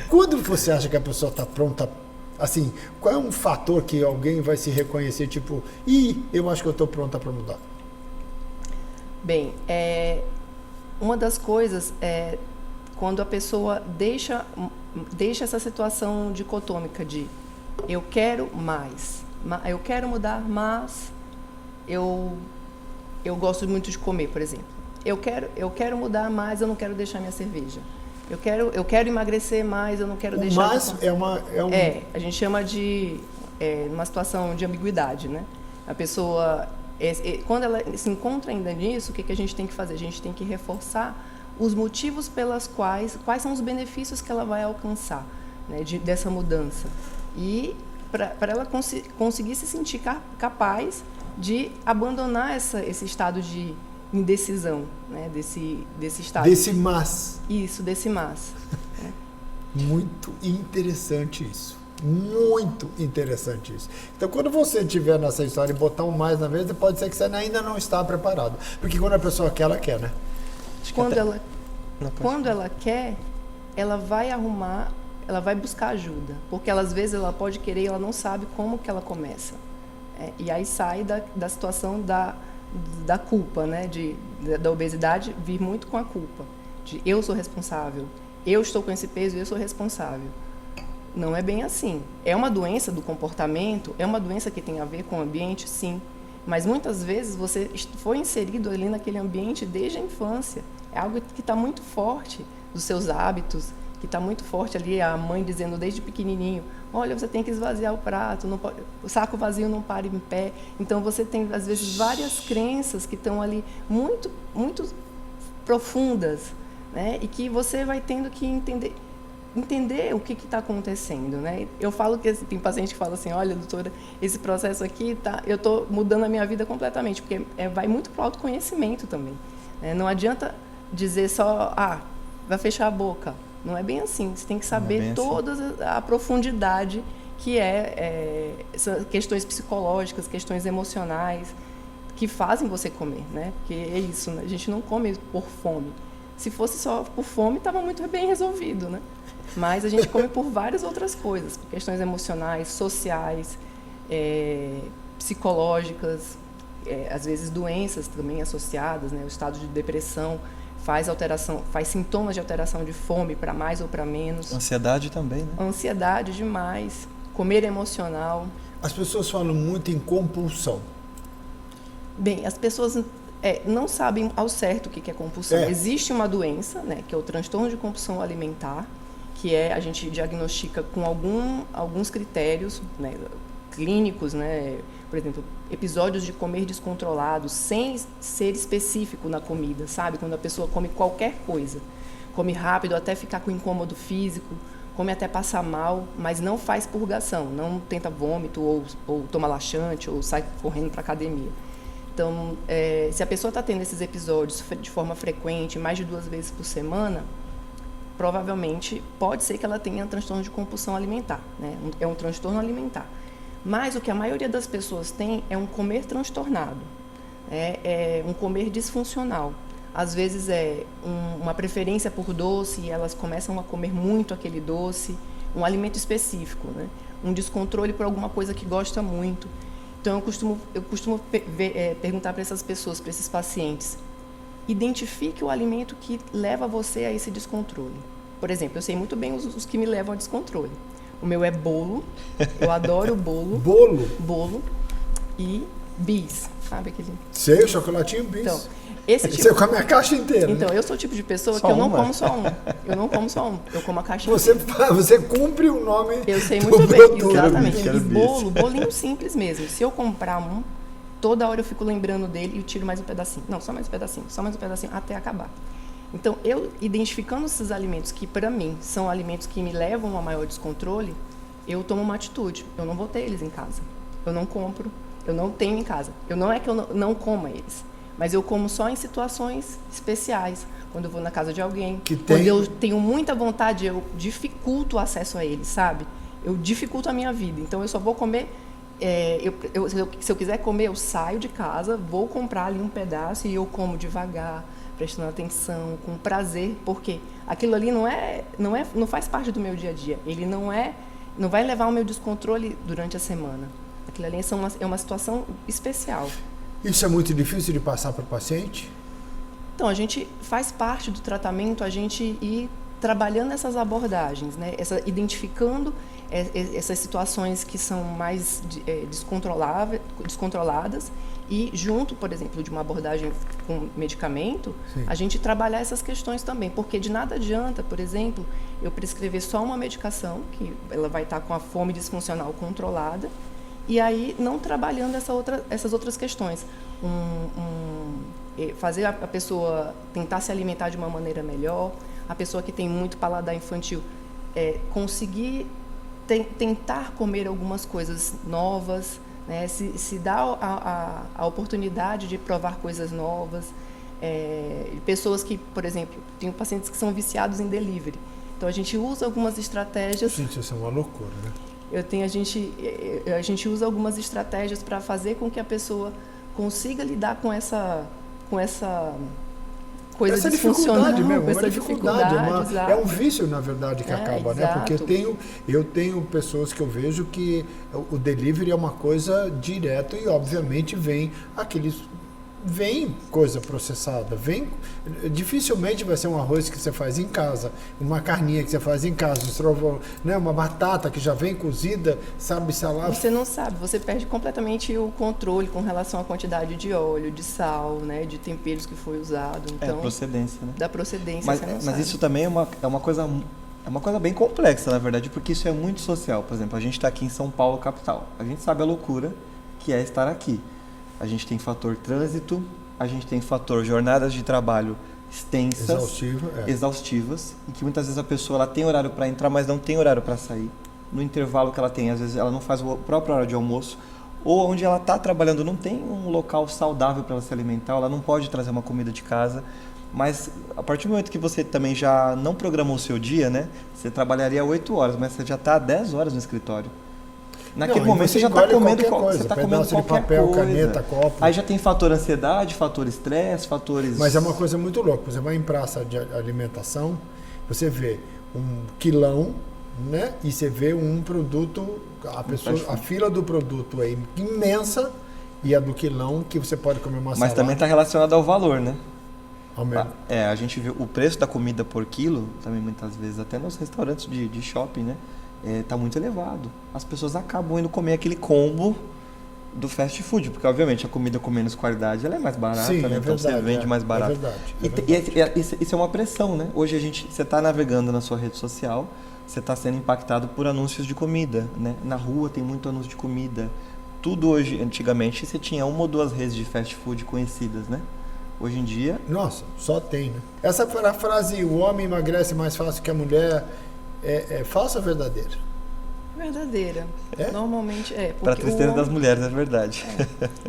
Quando você acha que a pessoa está pronta, assim, qual é um fator que alguém vai se reconhecer, tipo, eu acho que eu estou pronta para mudar? Bem, uma das coisas é quando a pessoa deixa essa situação dicotômica de eu quero mais, eu quero mudar, mas eu gosto muito de comer, por exemplo. Eu quero mudar, mas eu não quero deixar minha cerveja. Eu quero emagrecer mais, eu não quero deixar... Mas a gente chama de uma situação de ambiguidade, né? A pessoa, quando ela se encontra ainda nisso, o que a gente tem que fazer? A gente tem que reforçar os motivos pelas quais são os benefícios que ela vai alcançar, né, dessa mudança. E para ela conseguir se sentir capaz de abandonar esse estado de indecisão, né, desse estado. Desse mas. Isso, desse mas. Né? Muito interessante isso. Muito interessante isso. Então, quando você estiver nessa história e botar um mais na mesa, pode ser que você ainda não está preparado. Porque quando a pessoa quer, ela quer, né? Quando ela quer, ela vai arrumar, ela vai buscar ajuda. Porque às vezes ela pode querer e ela não sabe como que ela começa. E aí sai da situação da culpa, né? Da obesidade vir muito com a culpa. De eu sou responsável, eu estou com esse peso e eu sou responsável. Não é bem assim. É uma doença do comportamento, é uma doença que tem a ver com o ambiente, sim. Mas muitas vezes você foi inserido ali naquele ambiente desde a infância. É algo que está muito forte dos seus hábitos, que está muito forte ali, a mãe dizendo desde pequenininho, olha, você tem que esvaziar o prato, não pode, o saco vazio não para em pé. Então, você tem, às vezes, várias crenças que estão ali muito, muito profundas, né? E que você vai tendo que entender o que está acontecendo, né? Eu falo que tem paciente que fala assim, olha, doutora, esse processo aqui, eu estou mudando a minha vida completamente, porque vai muito para o autoconhecimento também. Né? Não adianta dizer só, vai fechar a boca. Não é bem assim. Você tem que saber toda a profundidade que questões psicológicas, questões emocionais, que fazem você comer, né? Porque é isso, né? A gente não come por fome. Se fosse só por fome, estava muito bem resolvido, né? Mas a gente come por várias outras coisas, por questões emocionais, sociais, psicológicas, às vezes doenças também associadas, né? O estado de depressão faz sintomas de alteração de fome para mais ou para menos. Ansiedade também, né? Ansiedade demais, comer emocional. As pessoas falam muito em compulsão. Bem, as pessoas não sabem ao certo o que é compulsão. Existe uma doença, né, que é o transtorno de compulsão alimentar, que a gente diagnostica com alguns critérios, né, clínicos, né, por exemplo, episódios de comer descontrolado, sem ser específico na comida, sabe? Quando a pessoa come qualquer coisa, come rápido até ficar com incômodo físico, come até passar mal, mas não faz purgação, não tenta vômito ou toma laxante ou sai correndo para a academia. Então, se a pessoa está tendo esses episódios de forma frequente, mais de 2 vezes por semana, provavelmente pode ser que ela tenha um transtorno de compulsão alimentar, né? É um transtorno alimentar. Mas o que a maioria das pessoas tem é um comer transtornado, é um comer disfuncional. Às vezes uma preferência por doce e elas começam a comer muito aquele doce, um alimento específico, né? Um descontrole por alguma coisa que gosta muito. Então, eu costumo perguntar para essas pessoas, para esses pacientes, identifique o alimento que leva você a esse descontrole. Por exemplo, eu sei muito bem os que me levam a descontrole. O meu é bolo, eu adoro bolo. Bolo? Bolo e bis, sabe aquele? Sei, o chocolatinho bis. Então, você come a caixa inteira. Então, né? eu sou o tipo de pessoa que eu não como só um. Eu não como só um, eu como a caixa inteira. Você cumpre o nome. Eu sei muito bem, exatamente. E bolinho simples mesmo. Se eu comprar um, toda hora eu fico lembrando dele e tiro mais um pedacinho. Não, só mais um pedacinho, até acabar. Então, eu identificando esses alimentos que, para mim, são alimentos que me levam a maior descontrole, eu tomo uma atitude. Eu não vou ter eles em casa. Eu não compro, Eu não tenho em casa. Não é que eu não coma eles, mas eu como só em situações especiais. Quando eu vou na casa de alguém, quando eu tenho muita vontade, eu dificulto o acesso a eles, sabe? Eu dificulto a minha vida. Então, eu só vou comer... se eu quiser comer, eu saio de casa, vou comprar ali um pedaço e eu como devagar, prestando atenção, com prazer, porque aquilo ali não faz parte do meu dia a dia. Ele não vai levar ao meu descontrole durante a semana. Aquilo ali é uma situação especial. Isso é muito difícil de passar para o paciente? Então, a gente faz parte do tratamento, a gente ir trabalhando essas abordagens, né? Identificando essas situações que são mais descontroladas e junto, por exemplo, de uma abordagem com medicamento, sim, a gente trabalhar essas questões também, porque de nada adianta, por exemplo, eu prescrever só uma medicação, que ela vai estar com a fome disfuncional controlada, e aí não trabalhando essas outras questões. Fazer a pessoa tentar se alimentar de uma maneira melhor, a pessoa que tem muito paladar infantil conseguir tentar comer algumas coisas novas, né? Se dá a oportunidade de provar coisas novas. Pessoas que, por exemplo, tenho pacientes que são viciados em delivery. Então, a gente usa algumas estratégias... Gente, isso é uma loucura, né? A gente usa algumas estratégias para fazer com que a pessoa consiga lidar com essa coisa essa disfuncional, dificuldade mesmo, essa dificuldade, é um vício, na verdade, que acaba, né? Porque eu tenho pessoas que eu vejo que o delivery é uma coisa direta e, obviamente, vem coisa processada, dificilmente vai ser um arroz que você faz em casa, uma carninha que você faz em casa, né, uma batata que já vem cozida, sabe-se lá. Você não sabe, você perde completamente o controle com relação à quantidade de óleo, de sal, né, de temperos que foi usado. Então, procedência, né? Da procedência, mas isso também é uma coisa bem complexa, na verdade, porque isso é muito social. Por exemplo, a gente está aqui em São Paulo, capital. A gente sabe a loucura que é estar aqui. A gente tem fator trânsito, a gente tem fator jornadas de trabalho extensas, exaustivas, e que muitas vezes a pessoa ela tem horário para entrar, mas não tem horário para sair. No intervalo que ela tem, às vezes ela não faz a própria hora de almoço, ou onde ela está trabalhando não tem um local saudável para ela se alimentar, ela não pode trazer uma comida de casa. Mas a partir do momento que você também já não programou o seu dia, né? Você trabalharia 8 horas, mas você já está 10 horas no escritório. Naquele momento você já está comendo coisa, pedaço de papel, coisa. Caneta, copo. Aí já tem fator ansiedade, fator estresse, fatores... Mas é uma coisa muito louca. Você vai em praça de alimentação, você vê um quilão, né? E você vê um produto, a fila do produto é imensa e a do quilão que você pode comer uma salada. Mas também está relacionado ao valor, né? Aumenta. A gente vê o preço da comida por quilo, também muitas vezes, até nos restaurantes de shopping, né? Está muito elevado. As pessoas acabam indo comer aquele combo do fast food, porque obviamente a comida com menos qualidade ela é mais barata, sim, né? Então você vende mais barato. É verdade. Isso é uma pressão, né? Hoje você está navegando na sua rede social, você está sendo impactado por anúncios de comida, né? Na rua tem muito anúncio de comida. Tudo hoje, antigamente você tinha uma ou duas redes de fast food conhecidas, né? Hoje em dia... Nossa, só tem, né? Essa frase, o homem emagrece mais fácil que a mulher... É falsa ou verdadeira? Verdadeira. Normalmente é. Para a tristeza das mulheres, é verdade.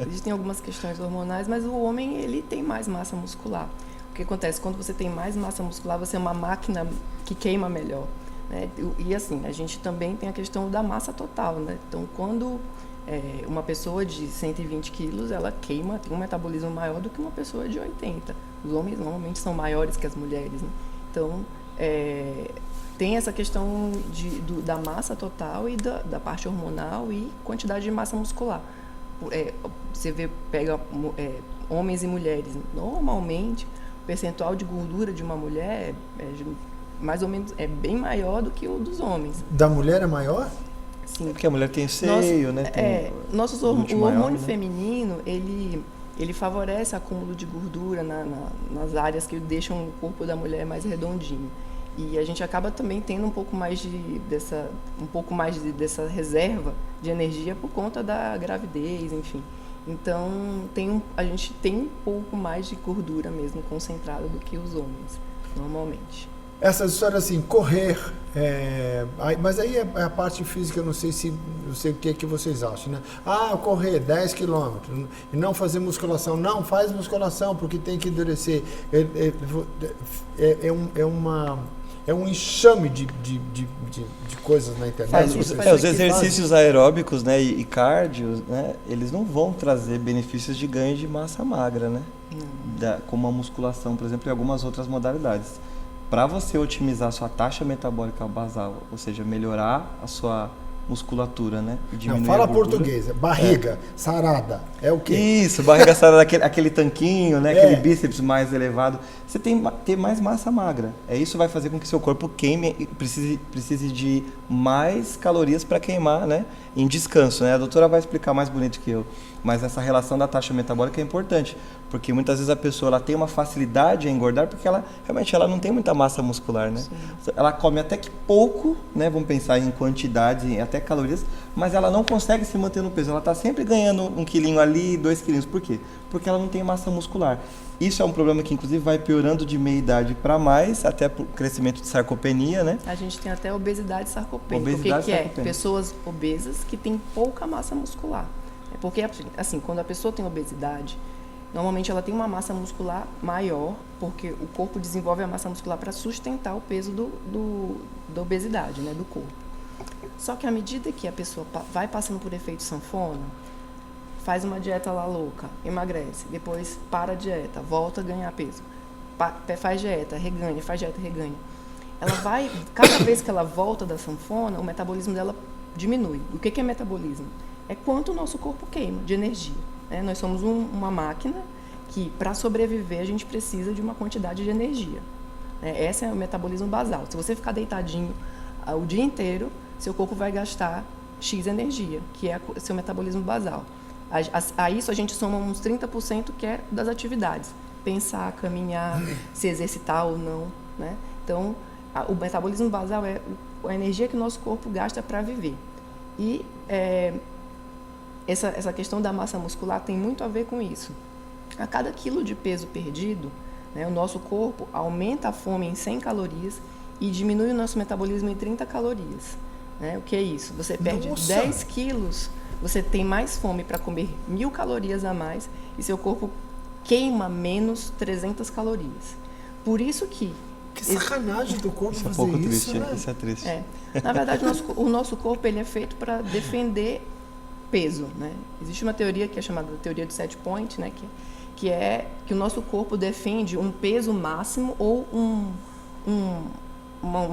Existem algumas questões hormonais, mas o homem ele tem mais massa muscular. O que acontece? Quando você tem mais massa muscular, você é uma máquina que queima melhor, né? E assim, a gente também tem a questão da massa total, né? Então, quando uma pessoa de 120 quilos, ela queima, tem um metabolismo maior do que uma pessoa de 80. Os homens normalmente são maiores que as mulheres, né? Então, tem essa questão da massa total e da parte hormonal e quantidade de massa muscular. Você pega homens e mulheres, normalmente o percentual de gordura de uma mulher mais ou menos bem maior do que o dos homens. Da mulher é maior? Sim. Porque a mulher tem seio, né? O hormônio feminino, ele favorece o acúmulo de gordura nas áreas que deixam o corpo da mulher mais redondinho. E a gente acaba também tendo um pouco mais dessa reserva de energia por conta da gravidez, enfim. Então, a gente tem um pouco mais de gordura mesmo concentrada do que os homens, normalmente. Essas histórias assim, correr, mas aí é a parte física, eu não sei o que vocês acham, né? Correr 10 quilômetros e não fazer musculação. Não, faz musculação, porque tem que endurecer. É um enxame de coisas na internet. Os exercícios aeróbicos, né, e cardio, né, eles não vão trazer benefícios de ganho de massa magra, né? Como a musculação, por exemplo, e algumas outras modalidades. Para você otimizar a sua taxa metabólica basal, ou seja, melhorar a sua musculatura, né? E diminuir fala a gordura. Português, barriga, sarada, é o quê? Isso, barriga sarada, aquele tanquinho, né? Aquele bíceps mais elevado. Você ter mais massa magra. Isso vai fazer com que seu corpo queime e precise de mais calorias para queimar, né? Em descanso, né? A doutora vai explicar mais bonito que eu. Mas essa relação da taxa metabólica é importante, porque muitas vezes a pessoa ela tem uma facilidade em engordar porque ela realmente não tem muita massa muscular, né? Sim. Ela come até que pouco, né? Vamos pensar em quantidade, em até calorias, mas ela não consegue se manter no peso. Ela está sempre ganhando 1 quilinho ali, 2 quilinhos. Por quê? Porque ela não tem massa muscular. Isso é um problema que inclusive vai piorando de meia idade para mais, até para o crescimento de sarcopenia, né? A gente tem até obesidade sarcopênica. O que é? Pessoas obesas que têm pouca massa muscular. Porque, assim, quando a pessoa tem obesidade, normalmente ela tem uma massa muscular maior, porque o corpo desenvolve a massa muscular para sustentar o peso da obesidade, né, do corpo. Só que à medida que a pessoa vai passando por efeito sanfona, faz uma dieta lá louca, emagrece, depois para a dieta, volta a ganhar peso, faz dieta, reganha, faz dieta, reganha. Ela vai, cada vez que ela volta da sanfona, o metabolismo dela diminui. O que é metabolismo? É quanto o nosso corpo queima de energia. Né? Nós somos uma máquina que, para sobreviver, a gente precisa de uma quantidade de energia. Né? Esse é o metabolismo basal. Se você ficar deitadinho o dia inteiro, seu corpo vai gastar X energia, que é o seu metabolismo basal. A isso a gente soma uns 30% que é das atividades. Pensar, caminhar, se exercitar ou não. Né? Então, o metabolismo basal é a energia que o nosso corpo gasta para viver. E essa questão da massa muscular tem muito a ver com isso. A cada quilo de peso perdido, né, o nosso corpo aumenta a fome em 100 calorias e diminui o nosso metabolismo em 30 calorias. Né? O que é isso? Você perde 10 quilos, você tem mais fome para comer 1000 calorias a mais e seu corpo queima menos 300 calorias. Por isso que... Que sacanagem do corpo fazer isso, triste, né? Isso é triste. Na verdade, o nosso corpo ele é feito para defender peso, né? Existe uma teoria que é chamada teoria do set point, né? Que é que o nosso corpo defende um peso máximo ou um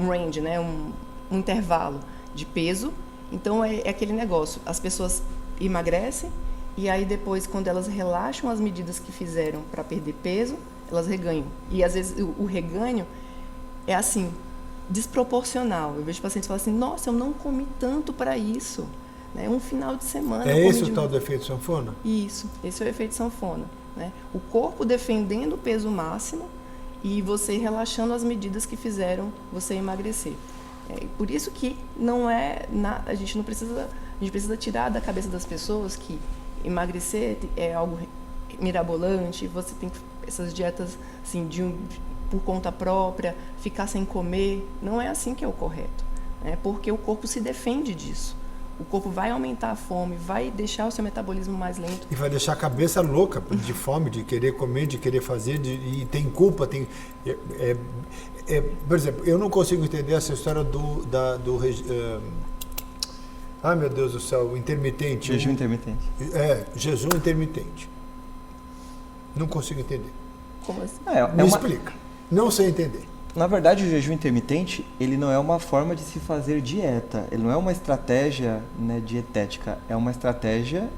range, né? Um intervalo de peso. Então, é aquele negócio. As pessoas emagrecem e aí depois, quando elas relaxam as medidas que fizeram para perder peso, elas reganham. E, às vezes, o reganho é, assim, desproporcional. Eu vejo pacientes falarem assim, nossa, eu não comi tanto para isso. Né? Um final de semana... É esse o tal do efeito sanfona? Isso, esse é o efeito sanfona. Né? O corpo defendendo o peso máximo e você relaxando as medidas que fizeram você emagrecer. Por isso que não é a gente precisa tirar da cabeça das pessoas que emagrecer é algo mirabolante, você tem essas dietas assim, por conta própria, ficar sem comer. Não é assim que é o correto. Né? Porque o corpo se defende disso. O corpo vai aumentar a fome, vai deixar o seu metabolismo mais lento. E vai deixar a cabeça louca de fome, de querer comer, de querer fazer, e tem culpa, por exemplo, eu não consigo entender essa história ai meu Deus do céu, o intermitente. Jejum intermitente. Jejum intermitente. Não consigo entender. Como assim? Me explica. Não sei entender. Na verdade, o jejum intermitente, ele não é uma forma de se fazer dieta. Ele não é uma estratégia, né, dietética. É uma estratégia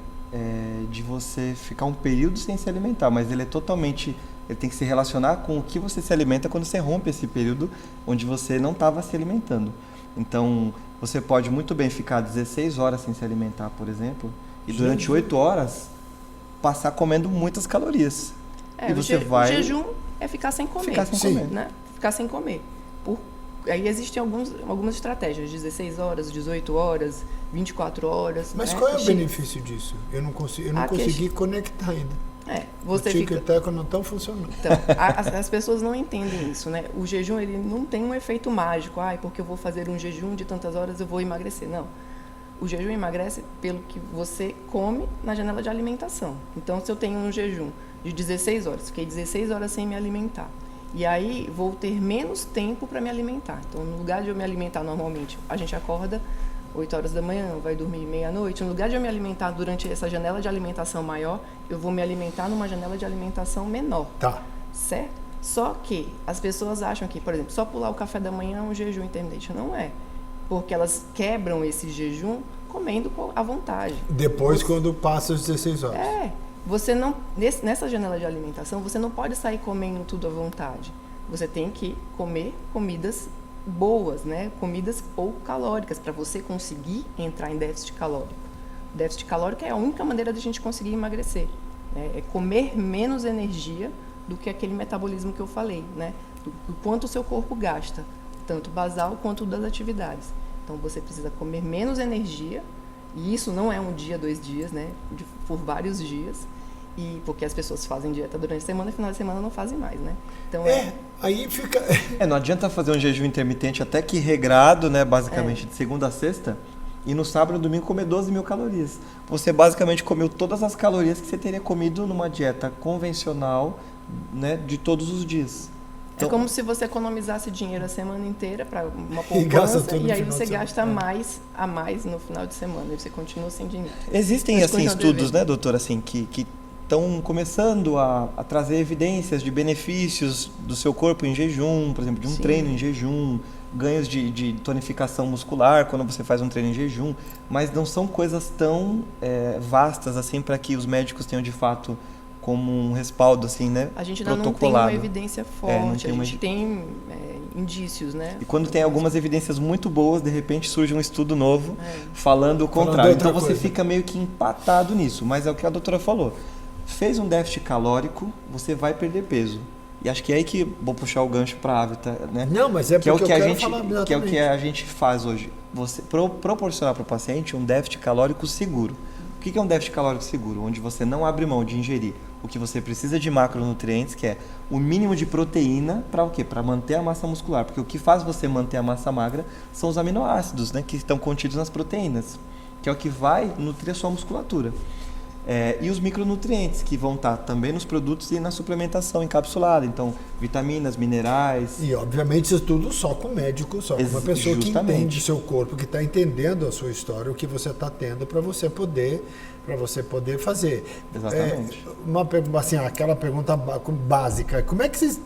de você ficar um período sem se alimentar. Mas ele é totalmente... Ele tem que se relacionar com o que você se alimenta quando você rompe esse período onde você não estava se alimentando. Então, você pode muito bem ficar 16 horas sem se alimentar, por exemplo, e durante 8 horas passar comendo muitas calorias. E você o jejum é ficar sem comer. Ficar sem comer. Né? Ficar sem comer. Aí existem algumas estratégias, 16 horas, 18 horas, 24 horas. Mas qual é o benefício disso? Eu não consegui conectar ainda. O tico e o teco não estão funcionando. Então, as pessoas não entendem isso, né? O jejum, ele não tem um efeito mágico. Porque eu vou fazer um jejum de tantas horas eu vou emagrecer. Não. O jejum emagrece pelo que você come na janela de alimentação. Então, se eu tenho um jejum de 16 horas, fiquei 16 horas sem me alimentar. E aí, vou ter menos tempo para me alimentar. Então, no lugar de eu me alimentar normalmente, a gente acorda 8 horas da manhã, vai dormir meia-noite. No lugar de eu me alimentar durante essa janela de alimentação maior, eu vou me alimentar numa janela de alimentação menor. Tá. Certo? Só que as pessoas acham que, por exemplo, só pular o café da manhã é um jejum intermitente. Não é. Porque elas quebram esse jejum comendo à vontade. Depois, quando passa as 16 horas. Você não, nessa janela de alimentação, você não pode sair comendo tudo à vontade. Você tem que comer comidas boas, né? Comidas pouco calóricas, para você conseguir entrar em déficit calórico. O déficit calórico é a única maneira de a gente conseguir emagrecer, né? É comer menos energia do que aquele metabolismo que eu falei, né? Do quanto o seu corpo gasta, tanto basal quanto das atividades. Então, você precisa comer menos energia, e isso não é um dia, 2 dias, né? Por vários dias. E porque as pessoas fazem dieta durante a semana e final de semana não fazem mais, né? Então aí fica... não adianta fazer um jejum intermitente até que regrado, né? Basicamente de segunda a sexta, e no sábado e domingo comer 12.000 calorias. Você basicamente comeu todas as calorias que você teria comido numa dieta convencional, né? De todos os dias. Então, é como se você economizasse dinheiro a semana inteira para uma poupança e aí você gasta mais no final de semana e você continua sem dinheiro. Existem assim estudos, né, doutora, assim, que estão começando a trazer evidências de benefícios do seu corpo em jejum, por exemplo, de um treino em jejum, ganhos de tonificação muscular quando você faz um treino em jejum, mas não são coisas tão vastas assim para que os médicos tenham de fato como um respaldo assim, né, a gente ainda não tem uma evidência forte, a gente tem indícios, né? E quando tem algumas evidências muito boas, de repente surge um estudo novo falando o contrário. Então você fica meio que empatado nisso, mas é o que a doutora falou. Fez um déficit calórico, você vai perder peso. E acho que é aí que vou puxar o gancho para a Avita, né? Não, mas é porque que é o que eu a quero gente, falar exatamente. que é o que a gente faz hoje. Você proporcionar para o paciente um déficit calórico seguro. O que é um déficit calórico seguro? Onde você não abre mão de ingerir o que você precisa de macronutrientes, que é o mínimo de proteína, para o quê? Para manter a massa muscular. Porque o que faz você manter a massa magra são os aminoácidos, né, que estão contidos nas proteínas, que é o que vai nutrir a sua musculatura. E os micronutrientes, que vão estar também nos produtos e na suplementação encapsulada. Então, vitaminas, minerais. E, obviamente, isso tudo só com o médico, só com uma pessoa que entende o seu corpo, que está entendendo a sua história, o que você está tendo para você poder fazer. Exatamente. Aquela pergunta básica. Como é que vocês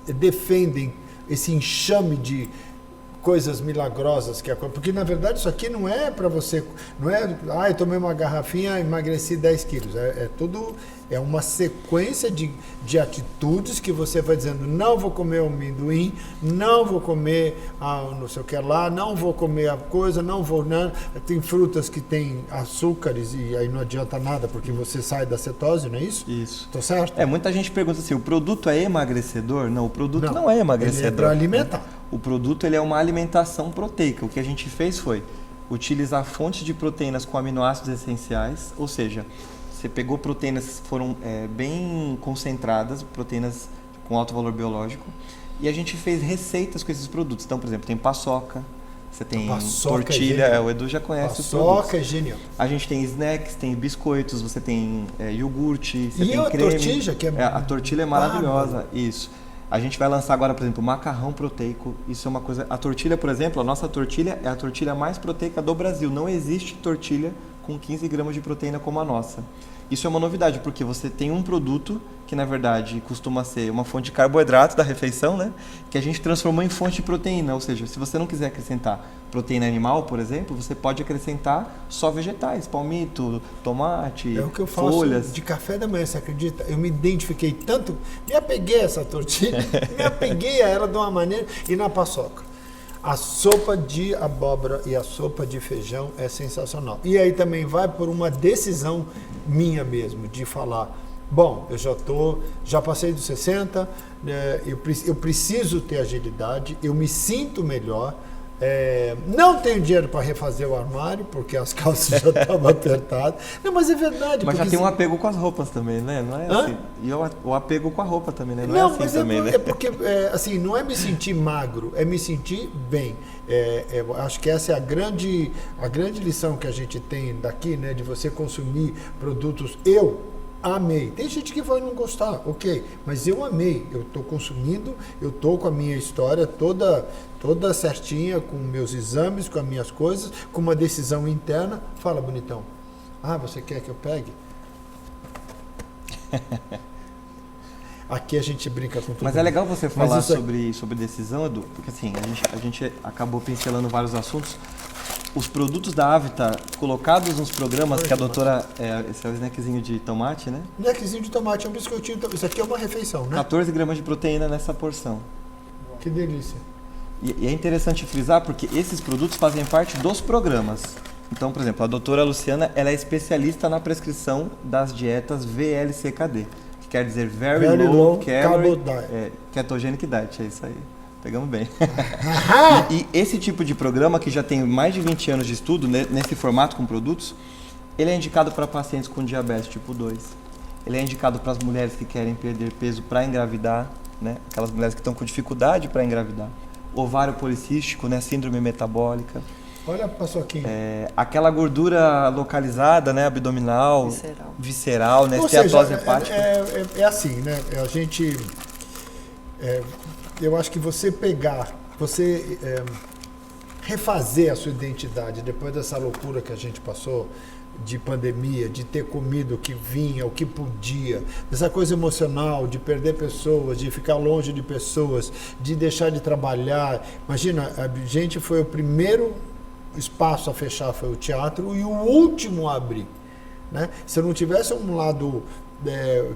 defendem esse enxame de coisas milagrosas que acontecem? Porque, na verdade, isso aqui não é para você... Não é, eu tomei uma garrafinha e emagreci 10 quilos. É uma sequência de atitudes que você vai dizendo, não vou comer amendoim, não vou comer não sei o que lá, não vou comer a coisa, não vou... Não. Tem frutas que têm açúcares e aí não adianta nada, porque você sai da cetose, não é isso? Isso. Tô certo? Muita gente pergunta assim, o produto é emagrecedor? Não, o produto não é emagrecedor. Ele é para alimentar. O produto ele é uma alimentação proteica. O que a gente fez foi utilizar fontes de proteínas com aminoácidos essenciais, ou seja, você pegou proteínas que foram bem concentradas, proteínas com alto valor biológico, e a gente fez receitas com esses produtos. Então, por exemplo, tem paçoca, você tem tortilha, o Edu já conhece os produtos. Paçoca é genial. A gente tem snacks, tem biscoitos, você tem iogurte, você tem a creme. Tortilha, que a tortilha é maravilhosa, isso. A gente vai lançar agora, por exemplo, macarrão proteico. Isso é uma coisa... A tortilha, por exemplo, a nossa tortilha é a tortilha mais proteica do Brasil. Não existe tortilha com 15 gramas de proteína como a nossa. Isso é uma novidade, porque você tem um produto que, na verdade, costuma ser uma fonte de carboidrato da refeição, né? Que a gente transformou em fonte de proteína. Ou seja, se você não quiser acrescentar proteína animal, por exemplo, você pode acrescentar só vegetais, palmito, tomate, é o que eu faço folhas. De café da manhã, você acredita? Eu me identifiquei tanto, me apeguei a essa tortilha, me apeguei a ela de uma maneira, e na paçoca. A sopa de abóbora e a sopa de feijão é sensacional. E aí também vai por uma decisão minha mesmo, de falar, bom, eu já passei dos 60, eu preciso ter agilidade, eu me sinto melhor, Não tenho dinheiro para refazer o armário, porque as calças já estavam apertadas. Não, mas é verdade. Mas já tem um apego com as roupas também, né? Não é assim. E o apego com a roupa também, né? Não é assim mas também, né? É porque, assim, não é me sentir magro, é me sentir bem. Eu acho que essa é a grande lição que a gente tem daqui, né? De você consumir produtos. Eu amei. Tem gente que vai não gostar, ok. Mas eu amei. Eu estou consumindo, eu estou com a minha história toda certinha, com meus exames, com as minhas coisas, com uma decisão interna. Fala, bonitão. Você quer que eu pegue? Aqui a gente brinca com tudo. Mas é legal você falar sobre decisão, Edu, porque assim, a gente acabou pincelando vários assuntos. Os produtos da Avita colocados nos programas que a doutora... esse é o snackzinho de tomate, né? Snackzinho de tomate, é um biscoitinho. Isso aqui é uma refeição, né? 14 gramas de proteína nessa porção. Que delícia. E é interessante frisar porque esses produtos fazem parte dos programas. Então, por exemplo, a doutora Luciana ela é especialista na prescrição das dietas VLCKD, que quer dizer Very Low Calorie Ketogenic Diet, é isso aí. Pegamos bem. E esse tipo de programa, que já tem mais de 20 anos de estudo nesse formato com produtos, ele é indicado para pacientes com diabetes tipo 2. Ele é indicado para as mulheres que querem perder peso para engravidar, né? Aquelas mulheres que estão com dificuldade para engravidar. Ovário policístico, né? Síndrome metabólica. Olha a paçoquinha. Aquela gordura localizada, né? Abdominal, visceral, né? Esteatose hepática. É assim, né? A gente... eu acho que você refazer a sua identidade depois dessa loucura que a gente passou de pandemia, de ter comido o que vinha, o que podia, dessa coisa emocional, de perder pessoas, de ficar longe de pessoas, de deixar de trabalhar. Imagina, a gente foi o primeiro espaço a fechar, foi o teatro, e o último a abrir, né? Se não tivesse um lado...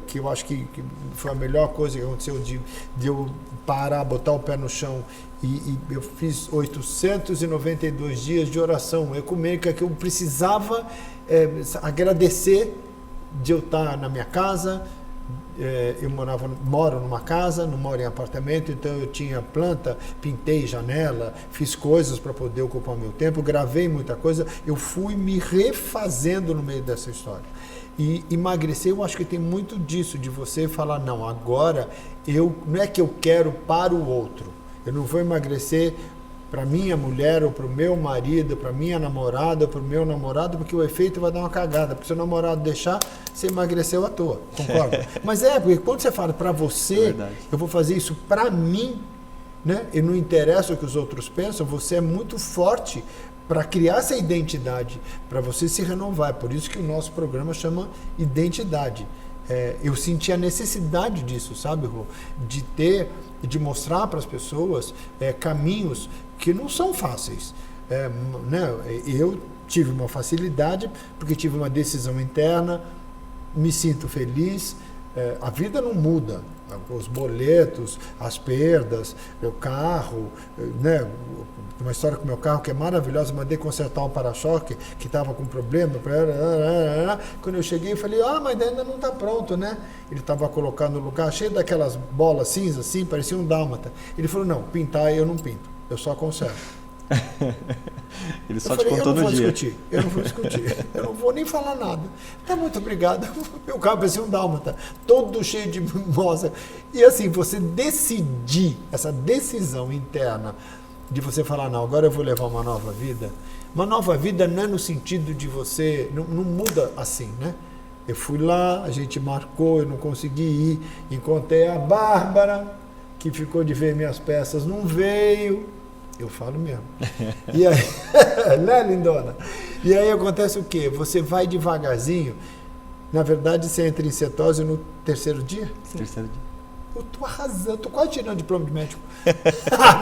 que eu acho que foi a melhor coisa que aconteceu de eu parar, botar o pé no chão e eu fiz 892 dias de oração ecumênica que eu precisava agradecer de eu estar na minha casa. Eu moro numa casa, não moro em apartamento, então eu tinha planta, pintei janela, fiz coisas para poder ocupar meu tempo, gravei muita coisa, eu fui me refazendo no meio dessa história. E emagrecer, eu acho que tem muito disso, de você falar, não, agora não é que eu quero para o outro, eu não vou emagrecer para minha mulher, ou para o meu marido, para minha namorada, ou para o meu namorado, porque o efeito vai dar uma cagada, porque se o namorado deixar, você emagreceu à toa, concorda? Mas porque quando você fala para você, eu vou fazer isso para mim, né? E não interessa o que os outros pensam, você é muito forte para criar essa identidade, para você se renovar. É por isso que o nosso programa chama Identidade. Eu senti a necessidade disso, sabe, Rô? De mostrar para as pessoas caminhos que não são fáceis. Né? Eu tive uma facilidade porque tive uma decisão interna, me sinto feliz. A vida não muda. Os boletos, as perdas, o carro, né? Uma história com o meu carro que é maravilhosa, mandei consertar um para-choque que estava com problema. Quando eu cheguei, eu falei, mas ainda não está pronto, né? Ele estava colocando no lugar cheio daquelas bolas cinzas, assim, parecia um dálmata. Ele falou, não, pintar eu não pinto, eu só conserto. Ele só te contou no dia. Eu não vou discutir, eu não vou nem falar nada. Tá, muito obrigado. Meu carro parecia um dálmata, todo cheio de mimosa. E assim, você decidir, essa decisão interna de você falar, não, agora eu vou levar uma nova vida. Uma nova vida não é no sentido de você, não muda assim, né? Eu fui lá, a gente marcou, eu não consegui ir, encontrei a Bárbara, que ficou de ver minhas peças, não veio. Eu falo mesmo. E aí, né, lindona? E aí acontece o quê? Você vai devagarzinho. Na verdade, você entra em cetose no terceiro dia? Sim. Terceiro dia. Eu tô arrasando, tô quase tirando diploma de médico.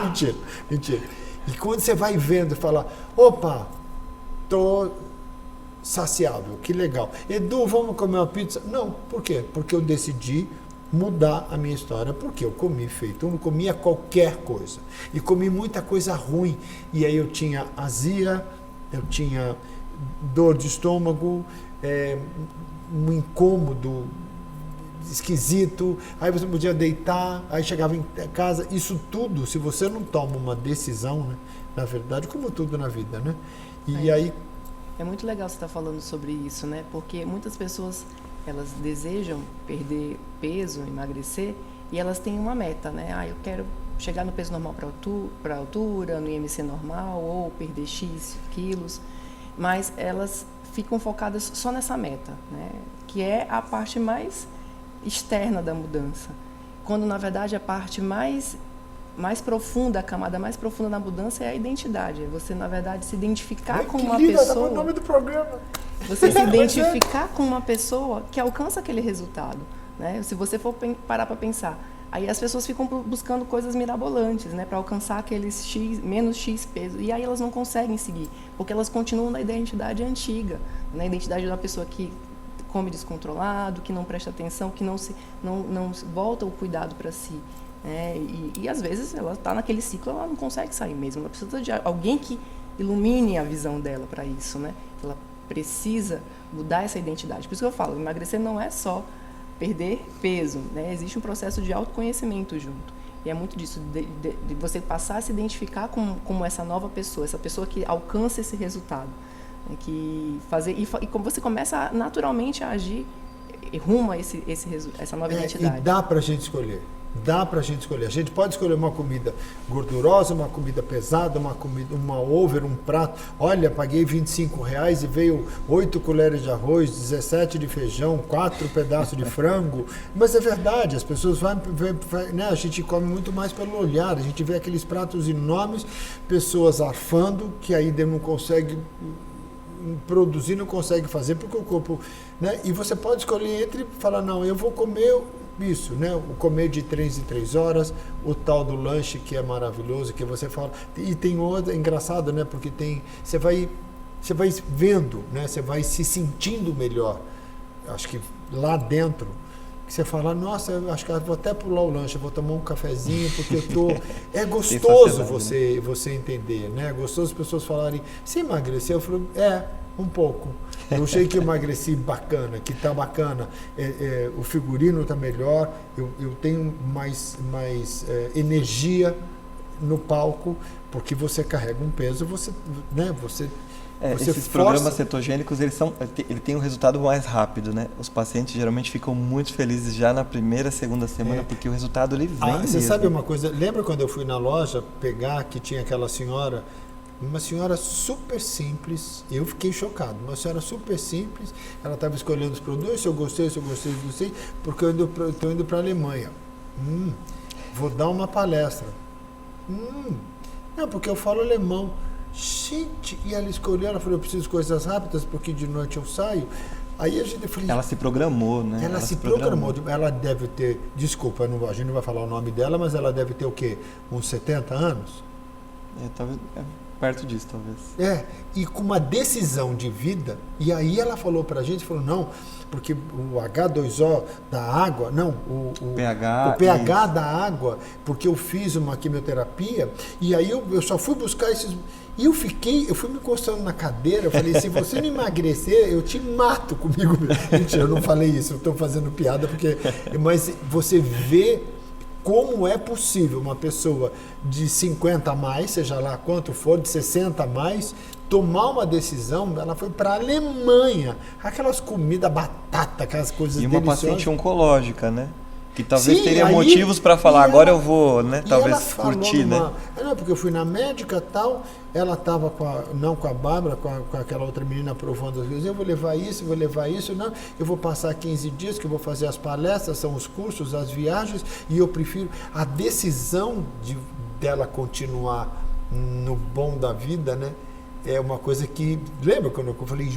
Mentira. E quando você vai vendo e fala, opa, tô saciável, que legal. Edu, vamos comer uma pizza? Não, por quê? Porque eu decidi mudar a minha história, porque eu comi feito, eu não comia qualquer coisa, e comi muita coisa ruim, e aí eu tinha azia, eu tinha dor de estômago, um incômodo esquisito, aí você podia deitar, aí chegava em casa, isso tudo, se você não toma uma decisão, né? na verdade, como tudo na vida, né? E aí... É muito legal você estar falando sobre isso, né? Porque muitas pessoas, elas desejam perder peso, emagrecer, e elas têm uma meta, né? Eu quero chegar no peso normal para altura, no IMC normal, ou perder X quilos, mas elas ficam focadas só nessa meta, né? Que é a parte mais externa da mudança. Quando, na verdade, a parte mais profunda, a camada mais profunda da mudança é a identidade. Você, na verdade, se identificar com uma pessoa... o nome do programa. Você se identificar com uma pessoa que alcança aquele resultado, né? Se você for parar para pensar, aí as pessoas ficam buscando coisas mirabolantes, né? Para alcançar aqueles menos X peso. E aí elas não conseguem seguir, porque elas continuam na identidade antiga, na identidade de uma pessoa que come descontrolado, que não presta atenção, que não volta o cuidado para si. E às vezes ela está naquele ciclo, ela não consegue sair mesmo. Ela precisa de alguém que ilumine a visão dela para isso, né? Ela precisa mudar essa identidade. Por isso que eu falo, emagrecer não é só perder peso, né? Existe um processo de autoconhecimento junto. E é muito disso, de você passar a se identificar como essa nova pessoa, essa pessoa que alcança esse resultado. E como você começa naturalmente a agir rumo a essa nova identidade. E dá para a gente escolher. Dá para a gente escolher. A gente pode escolher uma comida gordurosa, uma comida pesada, uma over, um prato. Olha, paguei R$25 e veio 8 colheres de arroz, 17 de feijão, 4 pedaços de frango. Mas é verdade, as pessoas né? A gente come muito mais pelo olhar. A gente vê aqueles pratos enormes, pessoas arfando, que ainda não consegue produzir, não consegue fazer, porque o corpo... Né? E você pode escolher entre falar, não, eu vou comer... Isso, né? O comer de 3 em 3 horas, o tal do lanche que é maravilhoso, que você fala. E tem outra, é engraçado, né? Porque você vai vendo, né? Você vai se sentindo melhor. Acho que lá dentro, que você fala, nossa, eu acho que eu vou até pular o lanche, eu vou tomar um cafezinho, porque eu tô... É gostoso você entender, né? É gostoso as pessoas falarem, você emagreceu? Eu falo, um pouco. Eu achei que eu emagreci bacana, que tá bacana, o figurino tá melhor, eu tenho mais energia no palco, porque você carrega um peso, você esses programas cetogênicos, ele tem um resultado mais rápido, né? Os pacientes geralmente ficam muito felizes já na primeira, segunda semana, porque o resultado ele vem Você sabe uma coisa, lembra quando eu fui na loja pegar, que tinha aquela senhora, uma senhora super simples, eu fiquei chocado, uma senhora super simples, ela estava escolhendo os produtos, eu gostei, porque eu estou indo para a Alemanha. Vou dar uma palestra. Não, porque eu falo alemão. Gente, e ela escolheu, ela falou, eu preciso de coisas rápidas, porque de noite eu saio. Aí a gente falei, ela se programou, né? Ela se programou. Ela deve ter, desculpa, a gente não vai falar o nome dela, mas ela deve ter o quê? Uns 70 anos? Talvez... perto disso, talvez. E com uma decisão de vida, e aí ela falou pra gente, falou, não, porque o H2O da água, não, o pH da água, porque eu fiz uma quimioterapia, e aí eu só fui buscar esses... E eu fui me encostando na cadeira, eu falei, se você não emagrecer, eu te mato comigo. Mentira, eu não falei isso, eu estou fazendo piada, mas você vê como é possível uma pessoa de 50 a mais, seja lá quanto for, de 60 a mais, tomar uma decisão. Ela foi para a Alemanha, aquelas comidas, batata, aquelas coisas deliciosas. E uma paciente oncológica, né? Que talvez teria motivos para falar, agora eu vou, né? Talvez curtir, né? Não, porque eu fui na médica e tal, ela estava não com a Bárbara, com aquela outra menina provando as coisas, eu vou levar isso, não, eu vou passar 15 dias que eu vou fazer as palestras, são os cursos, as viagens, e eu prefiro a decisão dela continuar no bom da vida, né? É uma coisa que, lembra quando eu falei,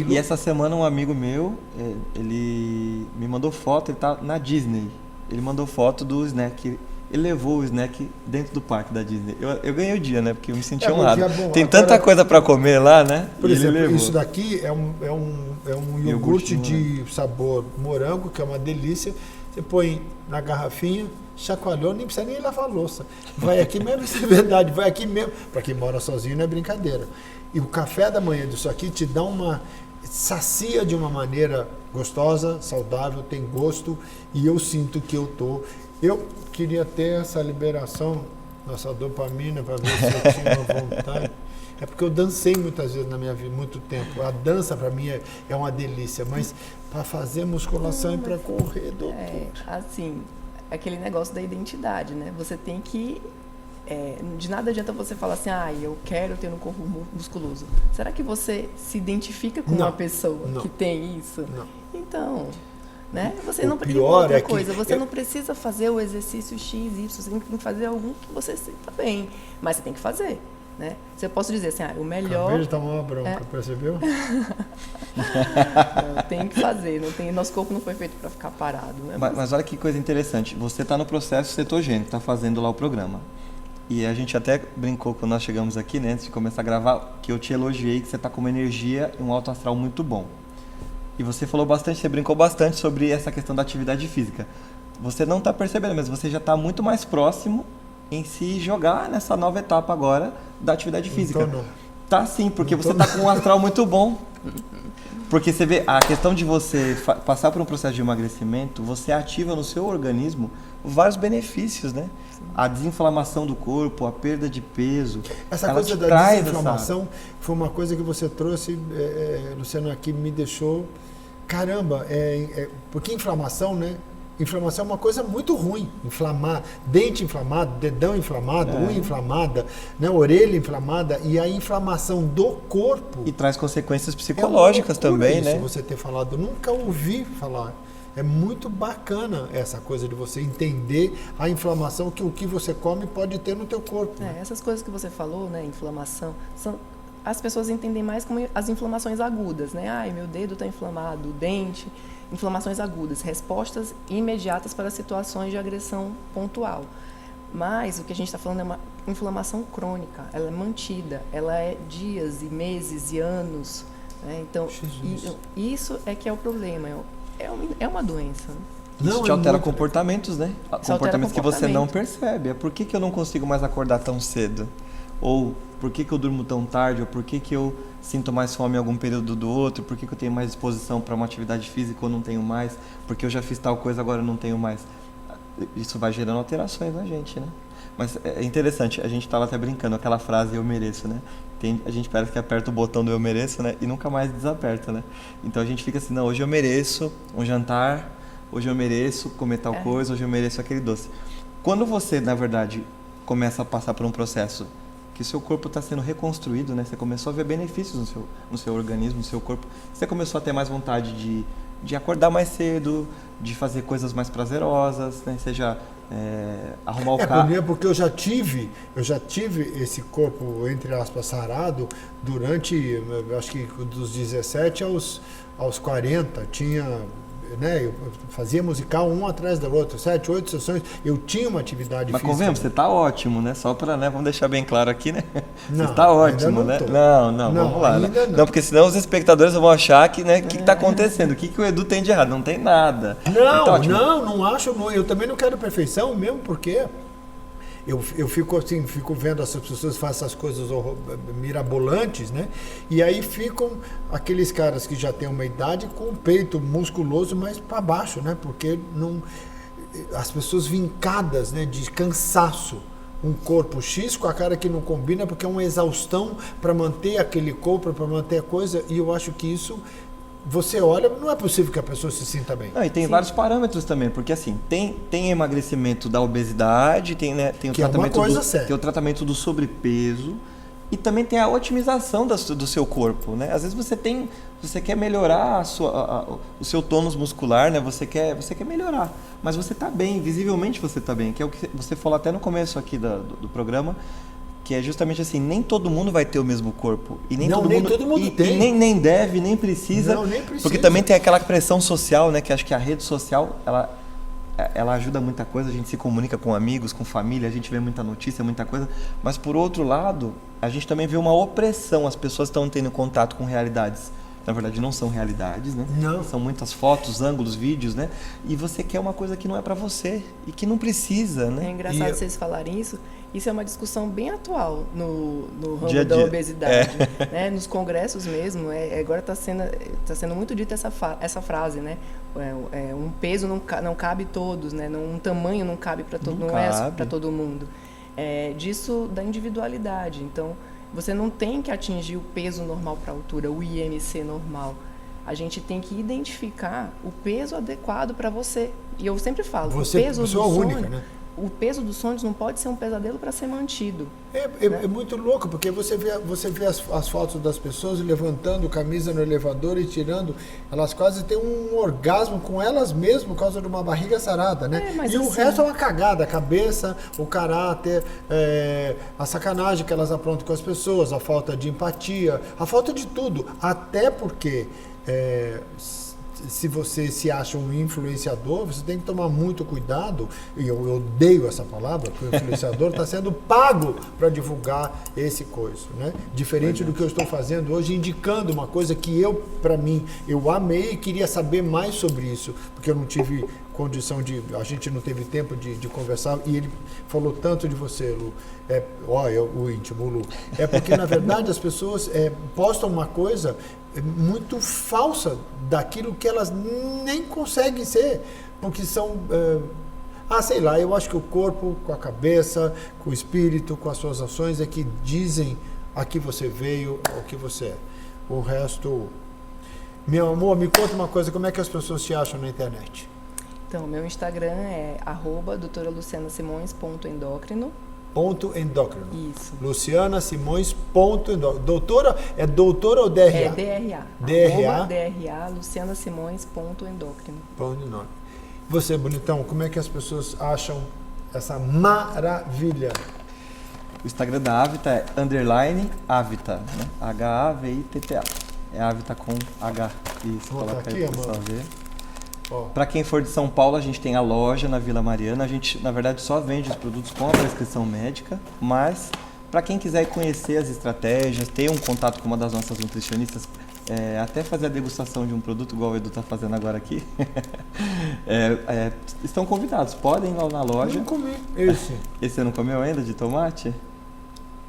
e essa semana um amigo meu, ele me mandou foto, ele tá na Disney, ele mandou foto do snack, ele levou o snack dentro do parque da Disney. Eu ganhei o dia, né, porque eu me senti honrado. Tem tanta coisa para comer lá, né? Por exemplo, isso daqui é um iogurte de sabor morango, que é uma delícia. Você põe na garrafinha, chacoalhou, nem precisa nem lavar a louça. Vai aqui mesmo, isso é verdade, vai aqui mesmo. Para quem mora sozinho não é brincadeira. E o café da manhã disso aqui te dá sacia de uma maneira gostosa, saudável, tem gosto, e eu sinto que eu queria ter essa liberação nossa dopamina, para ver se eu tinha uma vontade. É porque eu dancei muitas vezes na minha vida, muito tempo. A dança para mim é uma delícia, mas para fazer musculação e para correr, doutor. Assim, aquele negócio da identidade, né? Você tem que... de nada adianta você falar assim, eu quero ter um corpo musculoso. Será que você se identifica com uma pessoa que tem isso? Não. Então, né? Você não pior outra é que coisa, você não precisa fazer o exercício X, Y, você tem que fazer algum que você sinta bem, mas você tem que fazer, né? Você pode dizer assim, o melhor... Acabei de tomar uma bronca, percebeu? Não, tem que fazer, nosso corpo não foi feito para ficar parado, né? Mas olha que coisa interessante, você está no processo cetogênico, está fazendo lá o programa. E a gente até brincou quando nós chegamos aqui, né, antes de começar a gravar, que eu te elogiei, que você está com uma energia e um alto astral muito bom. E você falou bastante, você brincou bastante sobre essa questão da atividade física. Você não está percebendo, mas você já está muito mais próximo em se jogar nessa nova etapa agora da atividade física. Não. Tá sim, porque você está com um astral muito bom. Porque você vê, a questão de você passar por um processo de emagrecimento, você ativa no seu organismo vários benefícios, né? A desinflamação do corpo, a perda de peso. Essa coisa da desinflamação foi uma coisa que você trouxe, Luciano, aqui me deixou... Caramba, porque inflamação, né? Inflamação é uma coisa muito ruim. Inflamar, dente inflamado, dedão inflamado, unha inflamada, né? Orelha inflamada, e a inflamação do corpo... E traz consequências psicológicas também, né? Se você ter falado, nunca ouvi falar. É muito bacana essa coisa de você entender a inflamação que o que você come pode ter no teu corpo. Né? Essas coisas que você falou, né, inflamação, as pessoas entendem mais como as inflamações agudas, né? Meu dedo está inflamado, o dente, inflamações agudas, respostas imediatas para situações de agressão pontual. Mas o que a gente está falando é uma inflamação crônica, ela é mantida, ela é dias e meses e anos. Né? Então, isso é que é o problema. É uma doença. Isso te altera comportamentos, né? Comportamentos que você não percebe. Por que eu não consigo mais acordar tão cedo? Ou por que eu durmo tão tarde? Ou por que eu sinto mais fome em algum período do outro? Por que eu tenho mais disposição para uma atividade física ou não tenho mais? Porque eu já fiz tal coisa, agora eu não tenho mais. Isso vai gerando alterações na gente, né? Mas é interessante, a gente estava até brincando, aquela frase eu mereço, né? A gente parece que aperta o botão do eu mereço, né? E nunca mais desaperta, né? Então a gente fica assim, não, hoje eu mereço um jantar, hoje eu mereço comer tal coisa, hoje eu mereço aquele doce. Quando você, na verdade, começa a passar por um processo que seu corpo está sendo reconstruído, né? Você começou a ver benefícios no seu organismo, no seu corpo, você começou a ter mais vontade de acordar mais cedo, de fazer coisas mais prazerosas, né? Seja arrumar o carro. Porque eu já tive esse corpo, entre aspas, sarado durante, acho que dos 17 aos 40, tinha... Né, eu fazia musical um atrás do outro, 7, 8 sessões, eu tinha uma atividade física. Mas convenhamos, você está ótimo, né? Só para, né, vamos deixar bem claro aqui, né? Não, você está ótimo, né? Não, vamos lá. Né? Não, porque senão os espectadores vão achar que, né, o que está acontecendo? O que o Edu tem de errado? Não tem nada. Não acho, eu também não quero perfeição, mesmo porque eu fico vendo essas pessoas fazem essas coisas mirabolantes, né? E aí ficam aqueles caras que já têm uma idade com o peito musculoso, mas para baixo, né? Porque as pessoas vincadas, né, de cansaço. Um corpo X com a cara que não combina, porque é uma exaustão para manter aquele corpo, para manter a coisa, e eu acho que isso... Você olha, não é possível que a pessoa se sinta bem. Não, e tem vários parâmetros também, porque assim, tem emagrecimento da obesidade, tem o tratamento tem o tratamento do sobrepeso e também tem a otimização do seu corpo, né? Às vezes você quer melhorar o seu tônus muscular, né? Você quer melhorar, mas você está bem, visivelmente você está bem, que é o que você falou até no começo aqui do programa, que é justamente assim, nem todo mundo vai ter o mesmo corpo. E nem todo mundo tem. E nem deve, nem precisa. Não, nem precisa. Porque também tem aquela pressão social, né? Que acho que a rede social, ela ajuda muita coisa. A gente se comunica com amigos, com família, a gente vê muita notícia, muita coisa. Mas, por outro lado, a gente também vê uma opressão. As pessoas estão tendo contato com realidades. Na verdade, não são realidades, né? Não. São muitas fotos, ângulos, vídeos, né? E você quer uma coisa que não é para você e que não precisa, né? É engraçado vocês falarem isso. Isso é uma discussão bem atual no ramo da obesidade. Né? Nos congressos mesmo, agora está sendo muito dita essa frase, né? Um peso não cabe todos, né? Um tamanho não cabe para todo mundo. disso da individualidade. Então, você não tem que atingir o peso normal para a altura, o IMC normal. A gente tem que identificar o peso adequado para você. E eu sempre falo, o peso do sonho, única, né? O peso dos sonhos não pode ser um pesadelo para ser mantido. É muito louco, porque você vê as fotos das pessoas levantando camisa no elevador e tirando, elas quase têm um orgasmo com elas mesmas por causa de uma barriga sarada, né? E o resto é uma cagada, a cabeça, o caráter, a sacanagem que elas aprontam com as pessoas, a falta de empatia, a falta de tudo. Até porque se você se acha um influenciador, você tem que tomar muito cuidado, e eu odeio essa palavra, porque o influenciador está sendo pago para divulgar esse coisa, né? Diferente do que eu estou fazendo hoje, indicando uma coisa que para mim, eu amei e queria saber mais sobre isso, porque eu não tive condição a gente não teve tempo de conversar, e ele falou tanto de você, Lu, o íntimo, Lu, porque na verdade as pessoas postam uma coisa muito falsa daquilo que elas nem conseguem ser, porque são, sei lá, eu acho que o corpo, com a cabeça, com o espírito, com as suas ações é que dizem a que você veio, o que você é. O resto, meu amor, me conta uma coisa, como é que as pessoas te acham na internet? Então, meu Instagram é @doutoralucianasimões.endócrino. .endócrino. Isso. Luciana Simões .endócrino. Doutora, é doutora ou DRA? É DRA. DRA. DRA, Luciana Simões .endócrino. Você, bonitão, como é que as pessoas acham essa maravilha? O Instagram da Avita é _Avita, né? HAVITTA. É Avita com H. Isso, coloca aí pra pessoal ver. Para quem for de São Paulo, a gente tem a loja na Vila Mariana. A gente, na verdade, só vende os produtos com a prescrição médica, mas para quem quiser conhecer as estratégias, ter um contato com uma das nossas nutricionistas, até fazer a degustação de um produto, igual o Edu está fazendo agora aqui, estão convidados. Podem ir lá na loja. Eu não comi esse. Esse você não comeu ainda, de tomate?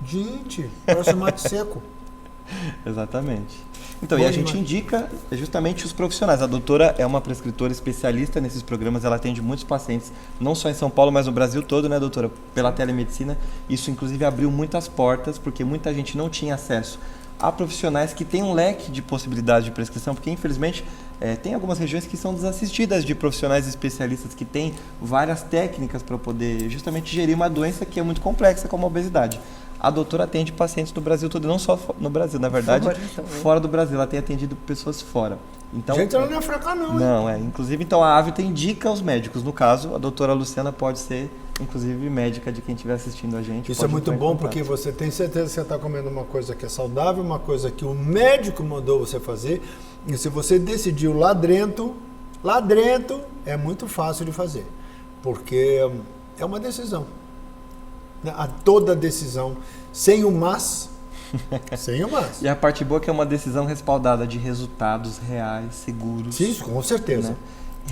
Gente, parece tomate seco. Exatamente. Então, e a gente indica justamente os profissionais. A doutora é uma prescritora especialista nesses programas, ela atende muitos pacientes, não só em São Paulo, mas no Brasil todo, né, doutora? Pela telemedicina. Isso, inclusive, abriu muitas portas, porque muita gente não tinha acesso a profissionais que têm um leque de possibilidades de prescrição, porque, infelizmente, tem algumas regiões que são desassistidas de profissionais especialistas que têm várias técnicas para poder justamente gerir uma doença que é muito complexa, como a obesidade. A doutora atende pacientes no Brasil todo, não só no Brasil, na verdade, fora do Brasil. Ela tem atendido pessoas fora. Então, gente, ela não é fraca não, hein? Não, inclusive, então, a Avita indica aos médicos. No caso, a doutora Luciana pode ser, inclusive, médica de quem estiver assistindo a gente. Isso é muito bom, porque você tem certeza que você está comendo uma coisa que é saudável, uma coisa que o médico mandou você fazer. E se você decidiu lá dentro, é muito fácil de fazer. Porque é uma decisão. A toda decisão, sem o mas. E a parte boa é que é uma decisão respaldada de resultados reais, seguros. Sim, com certeza. Né?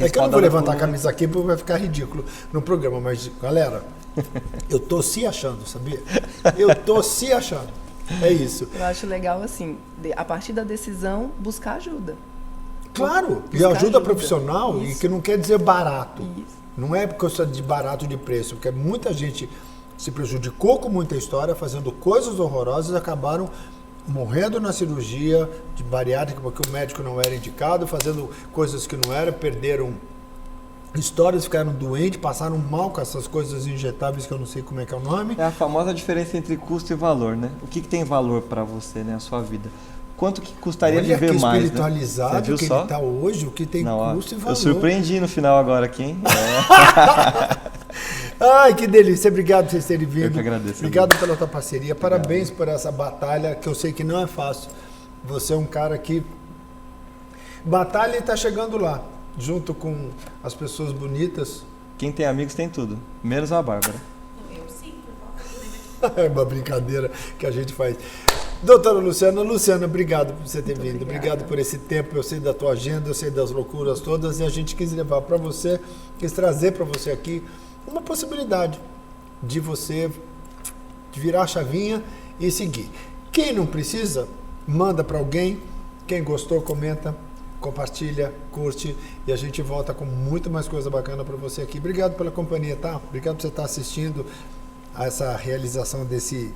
É que eu não vou levantar a camisa aqui porque vai ficar ridículo no programa, mas, galera, eu tô se achando, sabia? Eu tô se achando. É isso. Eu acho legal, assim, a partir da decisão, buscar ajuda. Claro, e ajuda profissional, isso. E que não quer dizer barato. Isso. Não é porque eu sou de barato de preço, porque muita gente se prejudicou com muita história, fazendo coisas horrorosas e acabaram morrendo na cirurgia de bariátrica porque o médico não era indicado, fazendo coisas que não eram, perderam histórias, ficaram doentes, passaram mal com essas coisas injetáveis que eu não sei como é que é o nome. É a famosa diferença entre custo e valor, né? O que tem valor para você, né? A sua vida. Quanto que custaria viver mais, né? Espiritualizado que ele está hoje, o que tem custo e valor. Eu surpreendi no final agora aqui, hein? Ai, que delícia. Obrigado por vocês terem vindo. Eu que agradeço. Obrigado pela tua parceria. Parabéns por essa batalha, que eu sei que não é fácil. Você é um cara que batalha e está chegando lá, junto com as pessoas bonitas. Quem tem amigos tem tudo, menos a Bárbara. Eu sim, É uma brincadeira que a gente faz. Doutora Luciana, obrigado por você ter vindo. Obrigado por esse tempo. Eu sei da tua agenda, eu sei das loucuras todas e a gente quis levar para você, quis trazer para você aqui uma possibilidade de você virar a chavinha e seguir. Quem não precisa, manda para alguém. Quem gostou, comenta, compartilha, curte e a gente volta com muito mais coisa bacana para você aqui. Obrigado pela companhia, tá? Obrigado por você estar assistindo a essa realização desse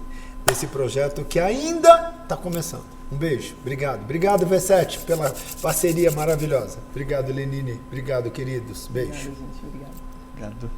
projeto que ainda está começando. Um beijo, obrigado. Obrigado, V7, pela parceria maravilhosa. Obrigado, Lenine. Obrigado, queridos. Beijo. Obrigada, gente. Obrigado. Obrigado.